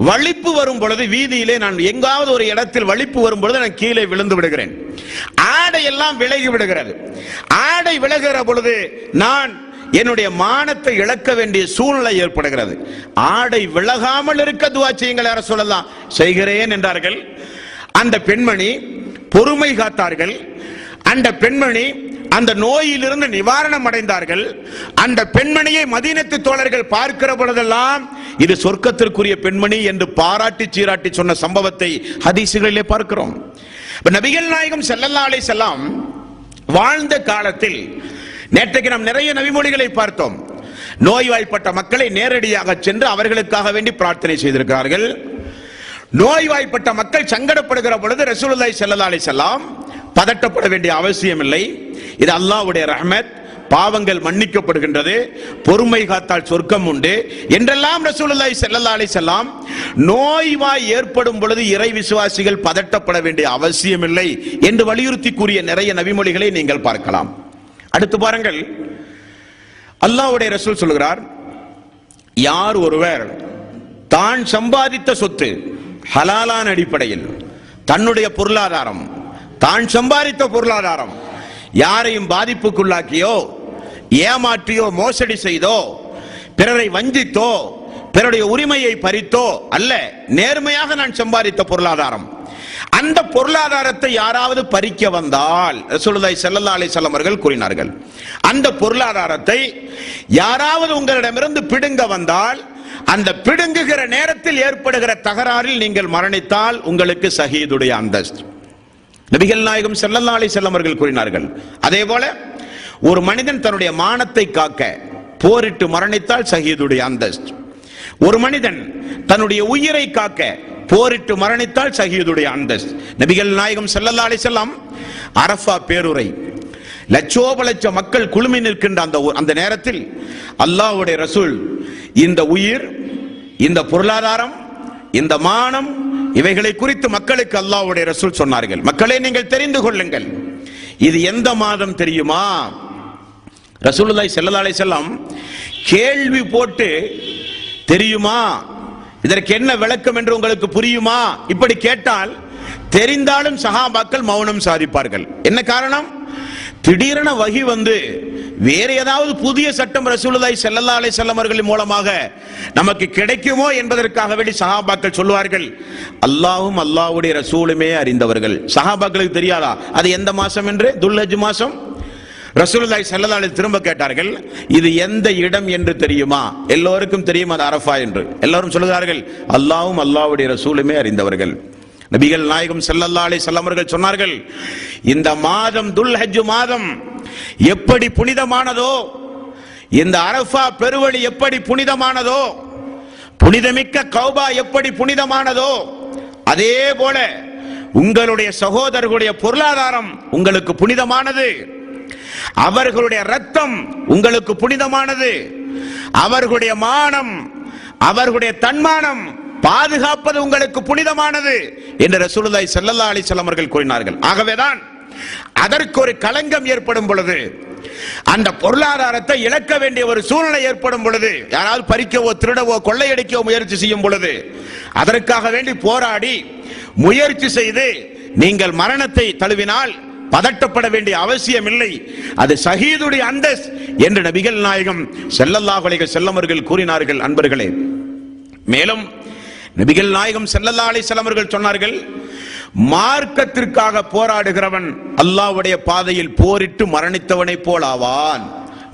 வலிப்பு வரும் பொழுது, வீதியிலே நான் எங்காவது ஒரு இடத்தில் வலிப்பு வரும் பொழுது நான் கீழே விழுந்து விடுகிறேன், ஆடை எல்லாம் விலகி விடுகிறது. ஆடை விலகுகிற பொழுது நான் என்னுடைய மானத்தை இழக்க வேண்டிய சூழ்நிலை ஏற்படுகிறது. ஆடை விலகாமல் இருக்க துஆ செய்யுங்கள் யா ரசூலல்லாஹ். செய்கிறேன் என்றார்கள். அந்த பெண்மணி பொறுமை காத்தார்கள். அந்த பெண்மணி அந்த நோயிலிருந்து நிவாரணம் அடைந்தார்கள். அந்த பெண்மணியை மதீனத்து தோழர்கள் பார்க்கிற பொழுதெல்லாம் இது சொர்க்கத்திற்குரிய பெண்மணி என்று பாராட்டி சீராட்டி சொன்ன சம்பவத்தை ஹதீசுகளிலே பார்க்கிறோம். நபிகள் நாயகம் ஸல்லல்லாஹு அலைஹி வஸல்லம் வாழ்ந்த காலத்தில் நேற்றைக்கு நாம் நிறைய நபிமொழிகளை பார்த்தோம். நோய்வாய்ப்பட்ட மக்களை நேரடியாக சென்று அவர்களுக்காக வேண்டி பிரார்த்தனை செய்திருக்கிறார்கள். நோய்வாய்ப்பட்ட மக்கள் சங்கடப்படுகிற பொழுது ரசூலுல்லாஹி ஸல்லல்லாஹு அலைஹி வஸல்லம் பதட்டப்பட வேண்டிய அவசியம் இல்லை. இது அல்லாஹ்வுடைய ரஹ்மத், பாவங்கள் மன்னிக்கப்படுகின்றது, பொறுமை காத்தால் சொர்க்கம் உண்டு என்றெல்லாம் ரசூலுல்லாஹி ஸல்லல்லாஹு அலைஹி வஸல்லம் நோய்வாய் ஏற்படும் பொழுது இறை விசுவாசிகள் பதட்டப்பட வேண்டிய அவசியம் இல்லை என்று வலியுறுத்தி கூறிய நிறைய நபிமொழிகளை நீங்கள் பார்க்கலாம். அடுத்து பாருங்கள், அல்லாஹ்வுடைய ரசூல் சொல்கிறார், யார் ஒருவர் தான் சம்பாதித்த சொத்து ஹலாலான அடிப்படையில், தன்னுடைய பொருளாதாரம், தான் சம்பாதித்த பொருளாதாரம் யாரையும் பாதிப்புக்குள்ளாக்கியோ, ஏமாற்றியோ, மோசடி செய்தோ, பிறரை வஞ்சித்தோ, பிறருடைய உரிமையை பறித்தோ அல்ல, நேர்மையாக நான் சம்பாதித்த பொருளாதாரம், அந்த பொருளாதாரத்தை யாராவது பறிக்க வந்தால், ரசூலுல்லாஹி ஸல்லல்லாஹு அலைஹி வஸல்லம் அவர்கள் கூறினார்கள், அந்த பொருளாதாரத்தை யாராவது உங்களிடமிருந்து பிடுங்க வந்தால், அந்த பிடுங்குகிற நேரத்தில் ஏற்படுகிற தகராறில் நீங்கள் மரணித்தால் உங்களுக்கு ஷஹீதுடைய அந்தஸ்து. நபிகள் நாயகம் ஸல்லல்லாஹு அலைஹி வஸல்லம் அவர்கள் கூறினார்கள். அதே போல ஒரு மனிதன் தன்னுடைய மானத்தை காக்க போரிட்டு மரணித்தால் ஷஹீதுடைய அந்தஸ்து. ஒரு மனிதன் தன்னுடைய உயிரை காக்க போரிட்டு மரணித்தால் ஷஹீதுடைய அந்தஸ்து. நபிகள் நாயகம் ஸல்லல்லாஹு அலைஹி வஸல்லம் அரஃபா பேருரை, லட்சோப லட்ச மக்கள் குழுமி நிற்கின்ற அந்த நேரத்தில் அல்லாஹ்வுடைய ரசூல் இந்த உயிர், இந்த பொருளாதாரம், இந்த மானம், இவைகளை குறித்து மக்களுக்கு அல்லாஹ்வுடைய ரசூல் சொன்னார்கள். மக்களே, நீங்கள் தெரிந்து கொள்ளுங்கள், இது எந்த மாதம் தெரியுமா? ரசூலுல்லாஹி ஸல்லல்லாஹு அலைஹி வஸல்லம் கேள்வி போட்டு, தெரியுமா, இதற்கு என்ன விளக்கம் என்று உங்களுக்கு புரியுமா, இப்படி கேட்டால் தெரிந்தாலும் சஹாபாக்கள் மௌனம் சாதிப்பார்கள். என்ன காரணம்? திடீரென வஹி வந்து வேற ஏதாவது புதிய சட்டம் ரசூலுல்லாஹி ஸல்லல்லாஹு அலைஹி வஸல்லம் அவர்கள் மூலமாக நமக்கு கிடைக்குமோ என்பதற்காக வேண்டி சஹாபாக்கள் சொல்வார்கள். அல்லாஹ்வும் அல்லாஹ்வுடைய ரசூலுமே அறிந்தவர்கள். சஹாபாக்களுக்கு தெரியாதா அது எந்த மாசம் என்று? துல்ஹஜ் மாசம். ரசூலுல்லாஹி ஸல்லல்லாஹு அலைஹி திரும்ப கேட்டார்கள், இது எந்த இடம் என்று தெரியுமா? எல்லோருக்கும் தெரியும், அது அரஃபா என்று. எல்லாரும் சொல்கிறார்கள், அல்லாஹ்வும் அல்லாஹ்வுடைய ரசூலுமே அறிந்தவர்கள். நபிகள் நாயகம் ஸல்லல்லாஹு அலைஹி வஸல்லம் அவர்கள் சொன்னார்கள், இந்த மாதம் துல்ஹஜ் மாதம் எப்படி புனிதமானதோ, இந்த அரஃபா பெருவழி எப்படி புனிதமானதோ, புனிதமிக்க கௌபா எப்படி புனிதமானதோ, அதே போல உங்களுடைய சகோதரர்களுடைய பொருளாதாரம் உங்களுக்கு புனிதமானது, அவர்களுடைய ரத்தம் உங்களுக்கு புனிதமானது, அவர்களுடைய மானம், அவர்களுடைய தன்மானம் பாதுகாப்பது உங்களுக்கு புனிதமானது என்று ரசூலுல்லாஹி ஸல்லல்லாஹு அலைஹி வஸல்லம் அவர்கள் கூறினார்கள். ஆகவேதான் அதற்கு ஒரு களங்கம் ஏற்படும் பொழுது, அந்த பொருளாதாரத்தை இழக்க வேண்டிய ஒரு சூழ்நிலை ஏற்படும் பொழுது, யாராவது பறிக்கவோ திருடவோ கொள்ளையடிக்கவோ முயற்சி செய்யும் பொழுது, அதற்காக வேண்டி போராடி முயற்சி செய்து நீங்கள் மரணத்தை தழுவினால் பதட்டப்பட வேண்டிய அவசியம் இல்லை, அது ஷஹீதுடைய அந்தஸ்து என்று நபிகள் நாயகம் ஸல்லல்லாஹு அலைஹி வஸல்லம் அவர்கள் கூறினார்கள். அன்பர்களே, மேலும் நபிகள் நாயகம் ஸல்லல்லாஹு அலைஹி வஸல்லம் அவர்கள் சொன்னார்கள், மார்க்கத்திற்காக போராடுகிறவன் அல்லாஹ்வுடைய பாதையில் போரிட்டு மரணித்தவனை போல் ஆவான்.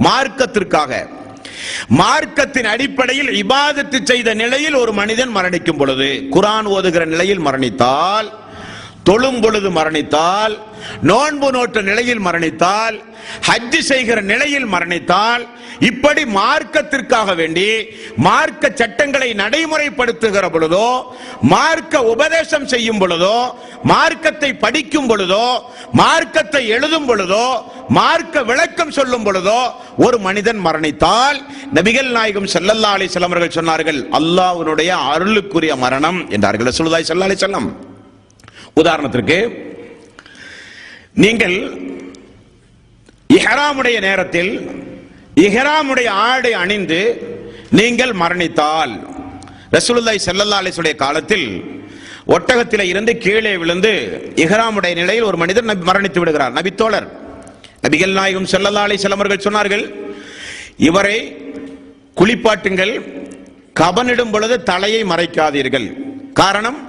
மார்க்கத்திற்காக, மார்க்கத்தின் அடிப்படையில் இபாதத்து செய்த நிலையில் ஒரு மனிதன் மரணிக்கும் பொழுது, குர்ஆன் ஓதுகிற நிலையில் மரணித்தால், தொழும் பொழுது மரணித்தால், நோன்பு நோட்ட நிலையில் மரணித்தால், ஹஜ் செய்கிற நிலையில் மரணித்தால், இப்படி மார்க்கத்திற்காக வேண்டி மார்க்க சட்டங்களை நடைமுறைப்படுத்துகிற பொழுதோ, மார்க்க உபதேசம் செய்யும் பொழுதோ, மார்க்கத்தை படிக்கும் பொழுதோ, மார்க்கத்தை எழுதும் பொழுதோ, மார்க்க விளக்கம் சொல்லும் பொழுதோ ஒரு மனிதன் மரணித்தால், நபிகள் நாயகம் ஸல்லல்லாஹு அலைஹி வஸல்லம் அவர்கள் சொன்னார்கள், அல்லாஹ்வுடைய அருளுக்குரிய மரணம் என்றார்கள் ரசூலுல்லாஹி ஸல்லல்லாஹு அலைஹி வஸல்லம். உதாரணத்திற்கு, நீங்கள் இஹ்ராமுடைய நேரத்தில் இஹ்ராமுடைய ஆடை அணிந்து நீங்கள் மரணித்தால், ரசூலுல்லாஹி ஸல்லல்லாஹு அலைஹி வஸல்லம் காலத்தில் ஒட்டகத்திலே இருந்து கீழே விழுந்து இஹ்ராமுடைய நிலையில் ஒரு மனிதர் மரணித்து விடுகிறார். நபித்தோழர் நபிகள் நாயகம் ஸல்லல்லாஹு அலைஹி வஸல்லம் அவர்கள் சொன்னார்கள், இவரை குளிப்பாட்டுங்கள், கபனிடும் பொழுது தலையை மறைக்காதீர்கள். காரணம்,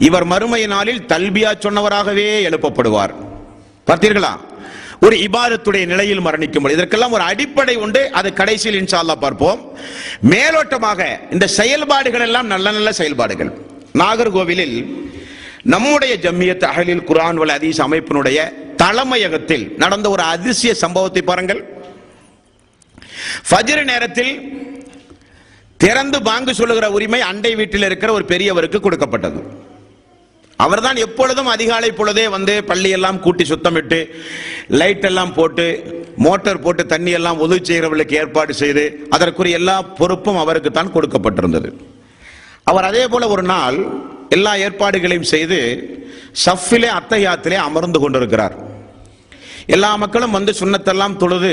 இவர் மறுமை நாளில் தல்பியா சொன்னவராகவே எழுப்பப்படுவார். பார்த்தீர்களா? ஒரு இபாதத்துடைய நிலையில் மரணிக்கும். இதற்கெல்லாம் ஒரு அடிப்படை உண்டு, அது கடைசியில் இன்ஷா அல்லாஹ் பார்ப்போம். மேலோட்டமாக இந்த செயல்பாடுகள் எல்லாம் நல்ல நல்ல செயல்பாடுகள். நாகர்கோவிலில் நம்முடைய ஜம்மியத் அஹ்லில் குர்ஆன் வல் ஹதீஸ் அமைப்பினுடைய தலைமையகத்தில் நடந்த ஒரு அதிசய சம்பவத்தை பாருங்கள். ஃபஜ்ர் நேரத்தில் திறந்து பாங்கு சொல்லுகிற உரிமை அண்டை வீட்டில் இருக்கிற ஒரு பெரியவருக்கு கொடுக்கப்பட்டது. அவர்தான் எப்பொழுதும் அதிகாலை பொழுதே வந்து பள்ளி எல்லாம் கூட்டி சுத்தமிட்டு லைட் எல்லாம் போட்டு மோட்டார் போட்டு தண்ணி எல்லாம் உதவி செய்கிறவர்களுக்கு ஏற்பாடு செய்து அதற்குரிய எல்லா பொறுப்பும் அவருக்கு தான் கொடுக்கப்பட்டிருந்தது. அவர் அதே போல ஒரு நாள் எல்லா ஏற்பாடுகளையும் செய்து சஃபிலே அத்தஹியாத்திலே அமர்ந்து கொண்டிருக்கிறார். எல்லா மக்களும் வந்து சுன்னத்தெல்லாம் தொழுது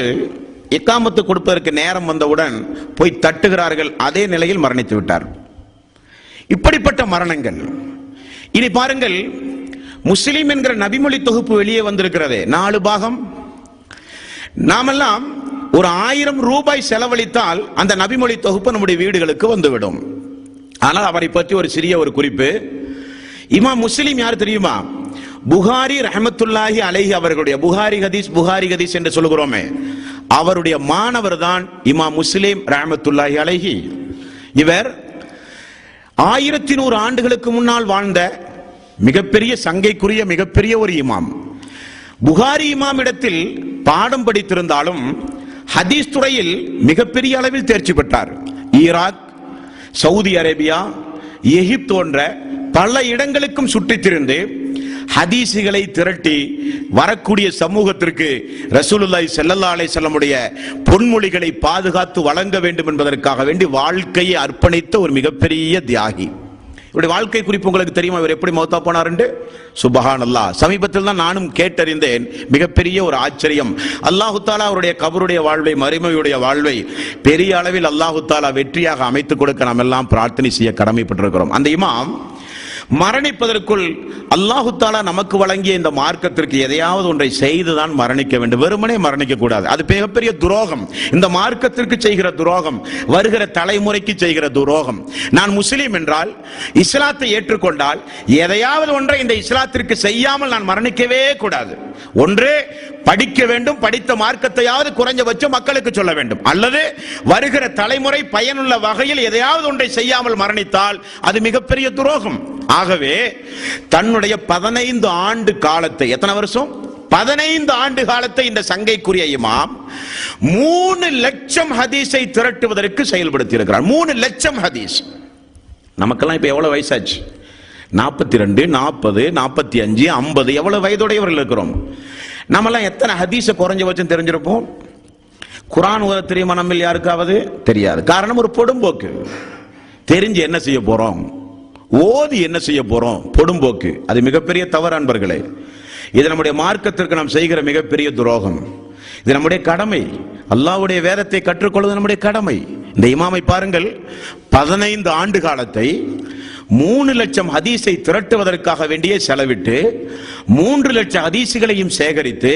இக்காமத்து கொடுப்பதற்கு நேரம் வந்தவுடன் போய் தட்டுகிறார்கள். அதே நிலையில் மரணித்து விட்டார். இப்படிப்பட்ட மரணங்கள். இனி பாருங்கள், முஸ்லிம் என்கிற நபிமொழி தொகுப்பு வெளியே வந்திருக்கிறது, 4 பாகம். நாமெல்லாம் ஒரு 1000 ரூபாய் செலவழித்தால் அந்த நபிமொழி தொகுப்பு நம்முடைய வீடுகளுக்கு வந்துவிடும். ஆனால் அவரை பற்றி ஒரு சிறிய ஒரு குறிப்பு. இமாம் முஸ்லிம் யார் தெரியுமா? புகாரி ரஹ்மத்துல்லாஹி அலைஹி அவர்களுடைய புகாரி ஹதீஸ் என்று சொல்லுகிறோமே, அவருடைய மாணவர் தான் இமாம் முஸ்லிம் ரஹ்மத்துல்லாஹி அலைஹி. இவர் 1100 ஆண்டுகளுக்கு முன்னால் வாழ்ந்த மிகப்பெரிய சங்கைக்குரிய மிகப்பெரிய ஒரு இமாம். புகாரி இமாம் இடத்தில் பாடம் படித்திருந்தாலும் ஹதீஸ் துறையில் மிகப்பெரிய அளவில் தேர்ச்சி பெற்றார். ஈராக், சவுதி அரேபியா, எகிப்து போன்ற பல இடங்களுக்கும் சுற்றித் திரிந்து ஹதீசுகளை திரட்டி வரக்கூடிய சமூகத்திற்கு ரசூலுல்லாஹி ஸல்லல்லாஹு அலைஹி வஸல்லம் உடைய பொன்மொழிகளை பாதுகாத்து வழங்க வேண்டும் என்பதற்காக வேண்டி வாழ்க்கையை அர்ப்பணித்த ஒரு மிகப்பெரிய தியாகி. இவருடைய வாழ்க்கை குறிப்பு உங்களுக்கு தெரியுமா? இவர் எப்படி மௌத்தா போனார் என்று? சுப்ஹானல்லாஹ். சமீபத்தில் தான் நானும் கேட்டறிந்தேன். மிகப்பெரிய ஒரு ஆச்சரியம். அல்லாஹு தாலா அவருடைய கபருடைய வாழ்வை, மறுமையுடைய வாழ்வை பெரிய அளவில் அல்லாஹு தாலா வெற்றியாக அமைத்துக் கொடுக்க நாம் எல்லாம் பிரார்த்தனை செய்ய கடமைப்பட்டிருக்கிறோம். அந்த இமாம் மரணிப்பதற்குள் அல்லாஹு தாலா நமக்கு வழங்கிய இந்த மார்க்கத்திற்கு எதையாவது ஒன்றை செய்துதான் மரணிக்க வேண்டும். வெறுமனே மரணிக்க கூடாது. அது மிகப்பெரிய துரோகம். இந்த மார்க்கத்திற்கு செய்கிற துரோகம், வருகிற தலைமுறைக்கு செய்கிற துரோகம். நான் முஸ்லீம் என்றால், இஸ்லாத்தை ஏற்றுக்கொண்டால் எதையாவது ஒன்றை இந்த இஸ்லாத்திற்கு செய்யாமல் நான் மரணிக்கவே கூடாது. ஒன்று படிக்க வேண்டும், படித்த மார்க்கத்தையாவது குறைஞ்சபட்சம் மக்களுக்கு சொல்ல வேண்டும், அல்லது வருகிற தலைமுறை பயனுள்ள வகையில் எதையாவது ஒன்றை செய்யாமல் மரணித்தால் அது மிகப்பெரிய துரோகம். ஆகவே தன்னுடைய 15 ஆண்டு காலத்தை, எத்தனை வருஷம்? 15 ஆண்டு காலத்தை இந்த சங்கைக்குரிய இமாம் 3 லட்சம் ஹதீஸை திரட்டுவதற்கு செயல்படுத்தி இருக்கிறார். 3 லட்சம் ஹதீஸ். நமக்கெல்லாம் இப்ப எவ்வளவு வயசாச்சு? 42, 40, 45, 50 எவ்வளவு வயதுடையவர்கள் இருக்கிறோம். நம்மெல்லாம் எத்தனை ஹதீஸ குறைஞ்சபட்சம் தெரிஞ்சிருப்போம்? குர்ஆன் ஓத தெரியுமா நம்மில் யாருக்காவது? தெரியாது. காரணம், ஒரு பொடும்போக்கு. தெரிஞ்சு என்ன செய்ய போறோம்? ஓதி என்ன செய்ய போறோம்? பொடும்போக்கு. அது மிகப்பெரிய தவறு அன்பர்களே. இது நம்முடைய மார்க்கத்திற்கு நாம் செய்கிற மிகப்பெரிய துரோகம். இது நம்முடைய கடமை. அல்லாஹ்வுடைய வேதத்தை கற்றுக்கொள்வது நம்முடைய கடமை. இந்த இமாமை பாருங்கள், 15 ஆண்டு காலத்தை 3 லட்சம் ஹதீஸை திரட்டுவதற்காக வேண்டிய செலவிட்டு 3 லட்சம் ஹதீசுகளையும் சேகரித்து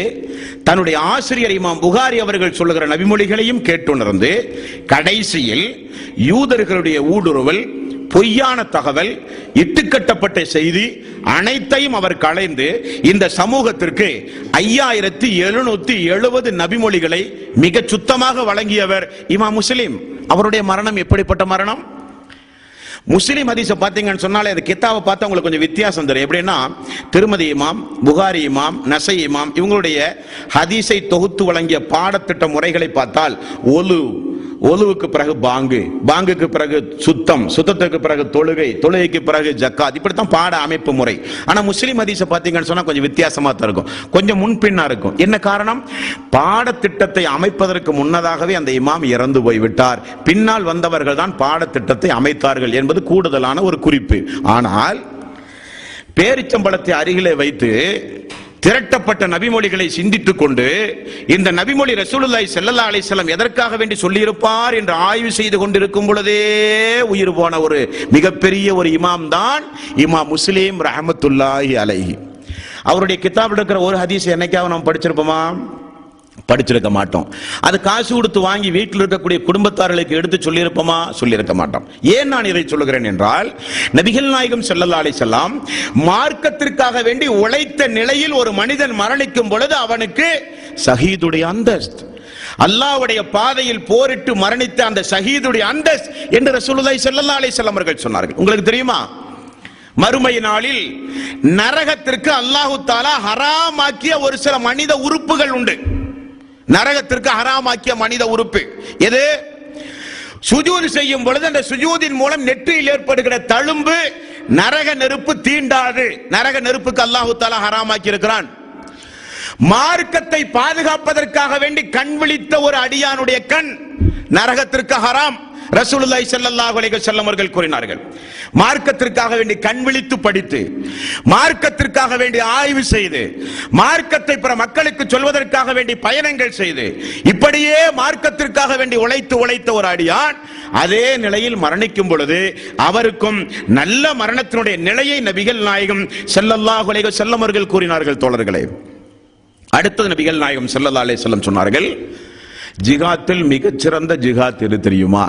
தன்னுடைய ஆசிரியர் இமாம் புகாரி அவர்கள் சொல்லுகிற நபிமொழிகளையும் கேட்டுணர்ந்து கடைசியில் யூதர்களுடைய ஊடுருவல், பொய்யான தகவல், இட்டுக்கட்டப்பட்ட செய்தி அனைத்தையும் அவர் களைந்து இந்த சமூகத்திற்கு 5770 நபிமொழிகளை மிக சுத்தமாக வழங்கியவர் இமாம் முஸ்லிம். அவருடைய மரணம் எப்படிப்பட்ட மரணம்? முஸ்லிம் ஹதீஸை பார்த்தீங்கன்னு சொன்னாலே அந்த கித்தாவை பார்த்தா உங்களுக்கு கொஞ்சம் வித்தியாசம் தெரியும். எப்படின்னா, திருமதி இமாம், புகாரி இமாம், நசை இமாம் இவங்களுடைய ஹதீஸை தொகுத்து வழங்கிய பாடத்திட்ட முறைகளை பார்த்தால் ஒலுவுக்கு பிறகு பாங்கு, பாங்குக்கு பிறகு சுத்தம், சுத்தத்துக்கு பிறகு தொழுகை, தொழுகைக்கு பிறகு ஜக்காத், இப்படித்தான் பாட அமைப்பு முறை. ஆனா முஸ்லிம் ஹதீஸை பார்த்தீங்கன்னு சொன்னா கொஞ்சம் வித்தியாசமா தான் இருக்கும், கொஞ்சம் முன்பின்னா இருக்கும். என்ன காரணம்? பாடத்திட்டத்தை அமைப்பதற்கு முன்னதாகவே அந்த இமாம் இறந்து போய்விட்டார், பின்னால் வந்தவர்கள் தான் பாடத்திட்டத்தை அமைத்தார்கள் என்பது கூடுதலான ஒரு குறிப்பு. ஆனால் பேரிச்சம்பழத்தை அருகிலே வைத்து திரட்டப்பட்ட நபிமொழிகளை சிந்தித்துக் கொண்டு இந்த நபிமொழி ரசூலுல்லாஹி ஸல்லல்லாஹு அலைஹி வஸல்லம் எதற்காக வேண்டி சொல்லியிருப்பார் என்று ஆய்வு செய்து கொண்டிருக்கும் பொழுதே உயிர் போன ஒரு மிகப்பெரிய ஒரு இமாம் தான் இமாம் முஸ்லிம் ரஹ்மத்துல்லாஹி அலைஹி. அவருடைய கிதாபில் இருக்கிற ஒரு ஹதீஸ் என்னைக்காவது நாம் படிச்சிருப்போமா? படிச்சிருக்க மாட்டோம். அது காசு கொடுத்து வாங்கி வீட்டில் இருக்கக்கூடிய குடும்பத்தார்களுக்கு எடுத்து சொல்லியிருப்போமா? சொல்லியிருக்க மாட்டோம். ஏன் நான் இதை சொல்லுகிறேன் என்றால், நபிகள் நாயகம் ஸல்லல்லாஹு அலைஹி வஸல்லம் மார்க்கத்திற்காக வேண்டி உழைத்த நிலையில் ஒரு மனிதன் மரணிக்கும் பொழுது அவனுக்கு ஷஹீதுடைய அந்தஸ்து, அல்லாஹ்வுடைய பாதையில் போரிட்டு மரணித்த அந்த ஷஹீதுடைய அந்தஸ்து என்று ரசூலுல்லாஹி ஸல்லல்லாஹு அலைஹி வஸல்லம் அவர்கள் சொன்னார்கள். உங்களுக்கு தெரியுமா? மறுமை நாளில் நரகத்திற்கு அல்லாஹு தஆலா ஹராமாக்கிய ஒரு சில மனித உறுப்புகள் உண்டு. நரகத்திற்கு ஹராமாக்கிய மனித உறுப்பு எது? சுஜூத் செய்யும் பொழுது அந்த சுஜூதின் மூலம் நெற்றியில் ஏற்படுகிற தழும்பு நரக நெருப்பு தீண்டாது. நரக நெருப்புக்கு அல்லாஹு தஆலா ஹராமாக்கி இருக்கிறான். மார்க்கத்தை பாதுகாப்பதற்காக வேண்டி கண் விழித்த ஒரு அடியானுடைய கண் நரகத்திற்கு ஹராம். ரசூலுல்லாஹி ஸல்லல்லாஹு அலைஹி வஸல்லம் அவர்கள் கூறினார்கள், மார்க்கத்திற்காக வேண்டி கண் விழித்து படித்து, மார்க்கத்திற்காக வேண்டி ஆய்வு செய்து, மார்க்கத்தை பிற மக்களுக்கு சொல்வதற்காக வேண்டி பயணங்கள் செய்து, இப்படியே மார்க்கத்திற்காக வேண்டி உழைத்த ஒரு அடியான் அதே நிலையில் மரணிக்கும் பொழுது அவருக்கும் நல்ல மரணத்தினுடைய நிலையை நபிகள் நாயகம் ஸல்லல்லாஹு அலைஹி வஸல்லம் அவர்கள் கூறினார்கள். தோழர்களே, அடுத்தது நபிகள் நாயகம் ஸல்லல்லாஹு அலைஹி வஸல்லம் சொன்னார்கள், ஜிஹாத்தில் மிகச்சிறந்த ஜிஹாத் எது தெரியுமா?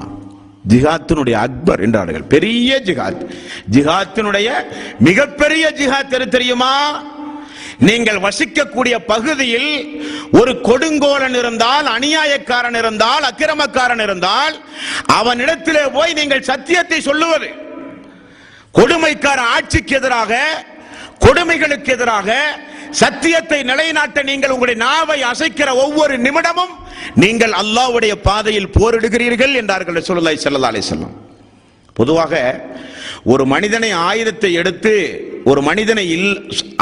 ஜிஹாத்தினுடைய அக்பர் என்றார்கள். பெரிய ஜிஹாத், ஜிஹாத்தினுடைய மிகப்பெரிய ஜிஹாத் எது தெரியுமா? நீங்கள் வசிக்கக்கூடிய பகுதியில் ஒரு கொடுங்கோலன் இருந்தால், அநியாயக்காரன் இருந்தால், அக்கிரமக்காரன் இருந்தால், அவனிடத்திலே போய் நீங்கள் சத்தியத்தை சொல்லுவது. கொடுமைக்கார ஆட்சிக்கு எதிராக, கொடுமைகளுக்கு எதிராக சத்தியத்தை நிலைநாட்ட நீங்கள் உங்களுடைய நாவை அசைக்கிற ஒவ்வொரு நிமிடமும் நீங்கள் அல்லாஹ்வுடைய பாதையில் போரிடுகிறீர்கள் என்றார்கள் ரசூலுல்லாஹி ஸல்லல்லாஹு அலைஹி வஸல்லம். பொதுவாக ஒரு மனிதனை ஆயுதத்தை எடுத்து ஒரு மனிதனை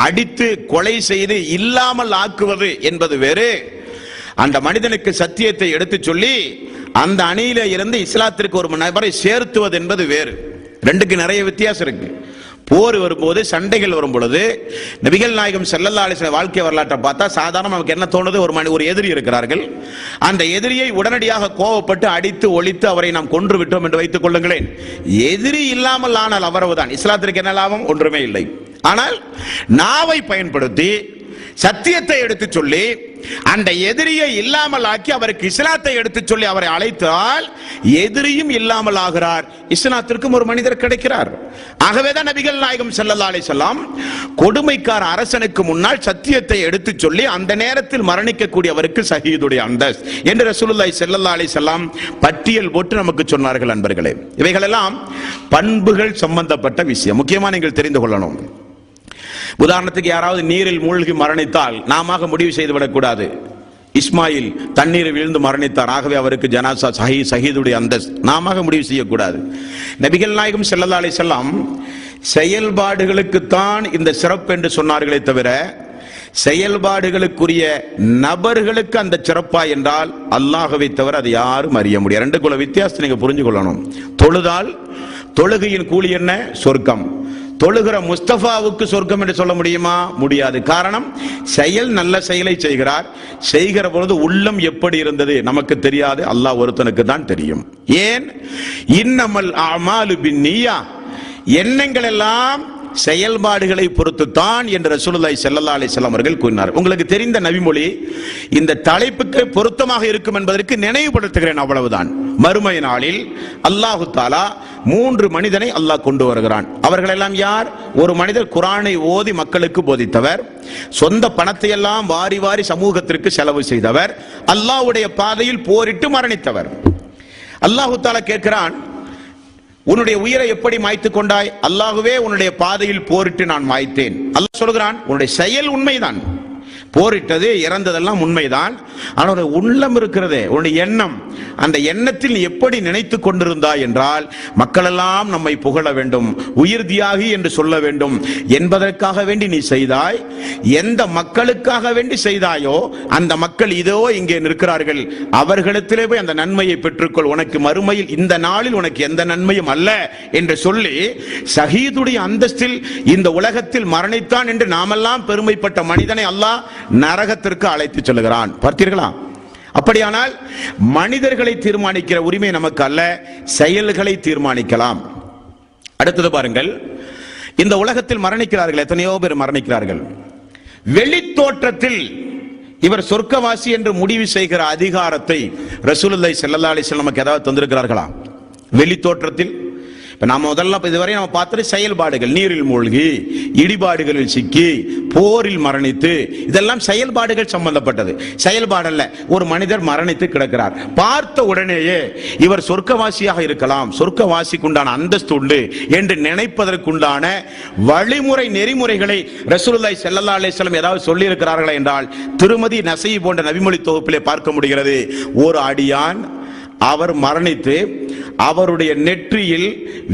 அடித்து கொலை செய்து இல்லாமல் ஆக்குவது என்பது வேறு, அந்த மனிதனுக்கு சத்தியத்தை எடுத்து சொல்லி அந்த அணியில இருந்து இஸ்லாத்திற்கு ஒரு நபரை சேர்த்துவது என்பது வேறு. ரெண்டுக்கு நிறைய வித்தியாசம் இருக்கு. போர் வரும்போது, சண்டைகள் வரும் பொழுது நபிகள் நாயகம் ஸல்லல்லாஹு அலைஹி வஸல்லம் வாழ்க்கை வரலாற்றை பார்த்தா சாதாரண நமக்கு என்ன தோணுது? ஒரு எதிரி இருக்கிறார்கள், அந்த எதிரியை உடனடியாக கோபப்பட்டு அடித்து ஒழித்து அவரை நாம் கொன்று விட்டோம் என்று வைத்துக் கொள்ளுங்களேன். எதிரி இல்லாமல் ஆனால் அவரவுதான். இஸ்லாத்திற்கு என்ன லாபம்? ஒன்றுமே இல்லை. ஆனால் நாவை பயன்படுத்தி சத்தியத்தை எடுத்து சொல்லி அந்த எதிரியை இல்லாமல் ஆக்கி அவருக்கு இஸ்லாத்தை எடுத்து சொல்லி அவரை அழைத்தால் எதிரியும் இல்லாமல் ஆகிறார், இஸ்லாத்திற்கும் ஒரு மனிதர் கிடைக்கிறார். ஆகவேதான் நபிகள் நாயகம் ஸல்லல்லாஹு அலைஹி வஸல்லம் கொடுமைக்கார அரசனுக்கு முன்னால் சத்தியத்தை எடுத்து சொல்லி அந்த நேரத்தில் மரணிக்கக்கூடியவருக்கு ஷஹீதுடைய அந்தஸ்து என்று ரசூலுல்லாஹி ஸல்லல்லாஹு அலைஹி வஸல்லம் பட்டியல் போட்டு நமக்கு சொன்னார்கள். அன்பர்களே, இவைகளெல்லாம் பண்புகள் சம்பந்தப்பட்ட விஷயம், முக்கியமா நீங்கள் தெரிந்து கொள்ளணும். உதாரணத்துக்கு யாராவது நீரில் மூழ்கி மரணித்தால் நாம முடிவு செய்து விடக்கூடாது. இஸ்மாயில் தண்ணீரில் விழுந்து மரணித்தார், ஆகவே அவருக்கு ஜனாசா ஷஹீதுடைய அந்தஸ்து நாம முடிவு செய்யக்கூடாது. நபிகள் நாயகம் ஸல்லல்லாஹு அலைஹி வஸல்லம் செயல்பாடுகளுக்குத்தான் இந்த சிறப்பு என்று சொன்னார்களே தவிர செயல்பாடுகளுக்குரிய நபர்களுக்கு அந்த சிறப்பா என்றால் அல்லாஹ்வை தவிர அது யாரும் அறிய முடியாது. ரெண்டுக்குள்ள வித்தியாசத்தை நீங்க புரிஞ்சு கொள்ளணும். தொழுதால் தொழுகையின் கூலி என்ன? சொர்க்கம். தொழுகிற முஸ்தபாவுக்கு சொர்க்கம் என்று சொல்ல முடியுமா? முடியாது. காரணம், செயல் நல்ல செயலை செய்கிறார், செய்கிற பொழுது உள்ளம் எப்படி இருந்தது நமக்கு தெரியாது, அல்லாஹ் ஒருத்தனுக்கு தான் தெரியும். ஏன்? இன்னமல் அமாலு பின்னியா, எண்ணங்கள் எல்லாம் செயல்பாடுகளை பொறுத்து தான் என்று ரசூலுல்லாஹி ஸல்லல்லாஹு அலைஹி வஸல்லம் அவர்கள் கூறினார். உங்களுக்கு தெரிந்த நபிமொழி இந்த தலைப்புக்கு பொருத்தமாக இருக்கும் என்பதற்கு நினைவுபடுத்துகிறேன், அவ்வளவுதான். மறுமை நாளில் அல்லாஹு தாலா 3 மனிதனை அல்லாஹ் கொண்டு வருகிறான். அவர்கள் எல்லாம் யார்? ஒரு மனிதர் குர்ஆனை ஓதி மக்களுக்கு போதித்தவர், சொந்த பணத்தை எல்லாம் வாரி வாரி சமூகத்திற்கு செலவு செய்தவர், அல்லாஹ்வுடைய பாதையில் போரிட்டு மரணித்தவர். அல்லாஹு தாலா கேட்கிறான், உன்னுடைய உயிரை எப்படி மாய்த்துக் கொண்டாய்? அல்லாஹ்வே உன்னுடைய பாதையில் போரிட்டு நான் மாய்த்தேன். அல்லாஹ் சொல்கிறான், உன்னுடைய செயல் உண்மைதான், போரிட்டது இறந்ததெல்லாம் உண்மைதான். ஆனால் உள்ளம் இருக்கிறதே, உன்னுடைய எண்ணம், அந்த எண்ணத்தில் நீ எப்படி நினைத்து கொண்டிருந்தாய் என்றால், மக்களெல்லாம் நம்மை புகழ வேண்டும், உயிர் தியாகி என்று சொல்ல வேண்டும் என்பதற்காக வேண்டி நீ செய்தாய். எந்த மக்களுக்காக வேண்டி செய்தாயோ அந்த மக்கள் இதோ இங்கே நிற்கிறார்கள், அவர்களிடத்திலே போய் அந்த நன்மையை பெற்றுக்கொள், உனக்கு மறுமையில் இந்த நாளில் உனக்கு எந்த நன்மையும் அல்ல என்று சொல்லி ஷஹீதுடைய அந்தஸ்தில் இந்த உலகத்தில் மரணித்தான் என்று நாமெல்லாம் பெருமைப்பட்ட மனிதனை அல்லாஹ் நரகத்திற்கு அழைத்து செல்கிறான். பார்த்தீர்களா? அப்படியானால் மனிதர்களை தீர்மானிக்கிற உரிமை நமக்கு அல்ல, செயல்களை தீர்மானிக்கலாம். அடுத்தது பாருங்கள், இந்த உலகத்தில் மரணிக்கிறார்கள், எத்தனையோ பேர் மரணிக்கிறார்கள். வெளித்தோற்றத்தில் இவர் சொர்க்கவாசி என்று முடிவு செய்கிற அதிகாரத்தை ரசூலுல்லாஹி ஸல்லல்லாஹு அலைஹி வஸல்லம் நமக்கு ஏதாவது தந்திருக்கிறார்களா? வெளித்தோற்றத்தில் நாம முதல்ல இதுவரை நம்ம பார்த்துட்டு செயல்பாடுகள், நீரில் மூழ்கி, இடிபாடுகளில் சிக்கி, போரில் மரணித்து, இதெல்லாம் செயல்பாடுகள் சம்பந்தப்பட்டது. செயல்பாடல்ல. ஒரு மனிதர் மரணித்து கிடக்கிறார், பார்த்த உடனேயே இவர் சொர்க்கவாசியாக இருக்கலாம், சொர்க்கவாசிக்குண்டான அந்தஸ்து உண்டு என்று நினைப்பதற்குண்டான வழிமுறை நெறிமுறைகளை ரசூலுல்லாஹி ஸல்லல்லாஹு அலைஹி வஸல்லம் ஏதாவது சொல்லி இருக்கிறார்களா என்றால், திருமதி நசீ போன்ற நபிமொழி தொகுப்பிலே பார்க்க முடிகிறது. ஒரு அடியான் அவர் மரணித்து அவருடைய நெற்றியில்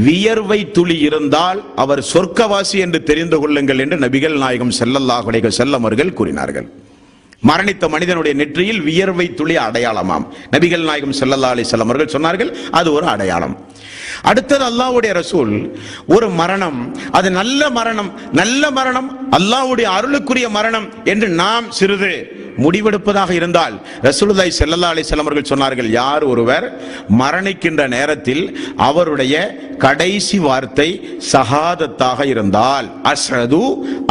வியர்வை துளி இருந்தால் அவர் சொர்க்கவாசி என்று தெரிந்து கொள்ளுங்கள் என்று நபிகள் நாயகம் ஸல்லல்லாஹு அலைஹி வஸல்லம் அவர்கள் கூறினார்கள். மரணித்த மனிதனுடைய நெற்றியில் வியர்வை துளி அடையாளமாம். நபிகள் நாயகம் ஸல்லல்லாஹு அலைஹி வஸல்லம் அவர்கள் சொன்னார்கள், அது ஒரு அடையாளம். அடுத்தது அல்லாஹ்வுடைய ரசூல், ஒரு மரணம், அது நல்ல மரணம், நல்ல மரணம், அல்லாஹ்வுடைய அருளுக்குரிய மரணம் என்று நாம் சிறிது முடிவெடுப்பதாக இருந்தால் ரசூலுல்லாஹி ஸல்லல்லாஹு அலைஹி வஸல்லம் அவர்கள் சொன்னார்கள், யார் ஒருவர் மரணிக்கின்ற நேரத்தில் அவருடைய கடைசி வார்த்தை ஷஹாதத்தாக இருந்தால், அஷ்ஹது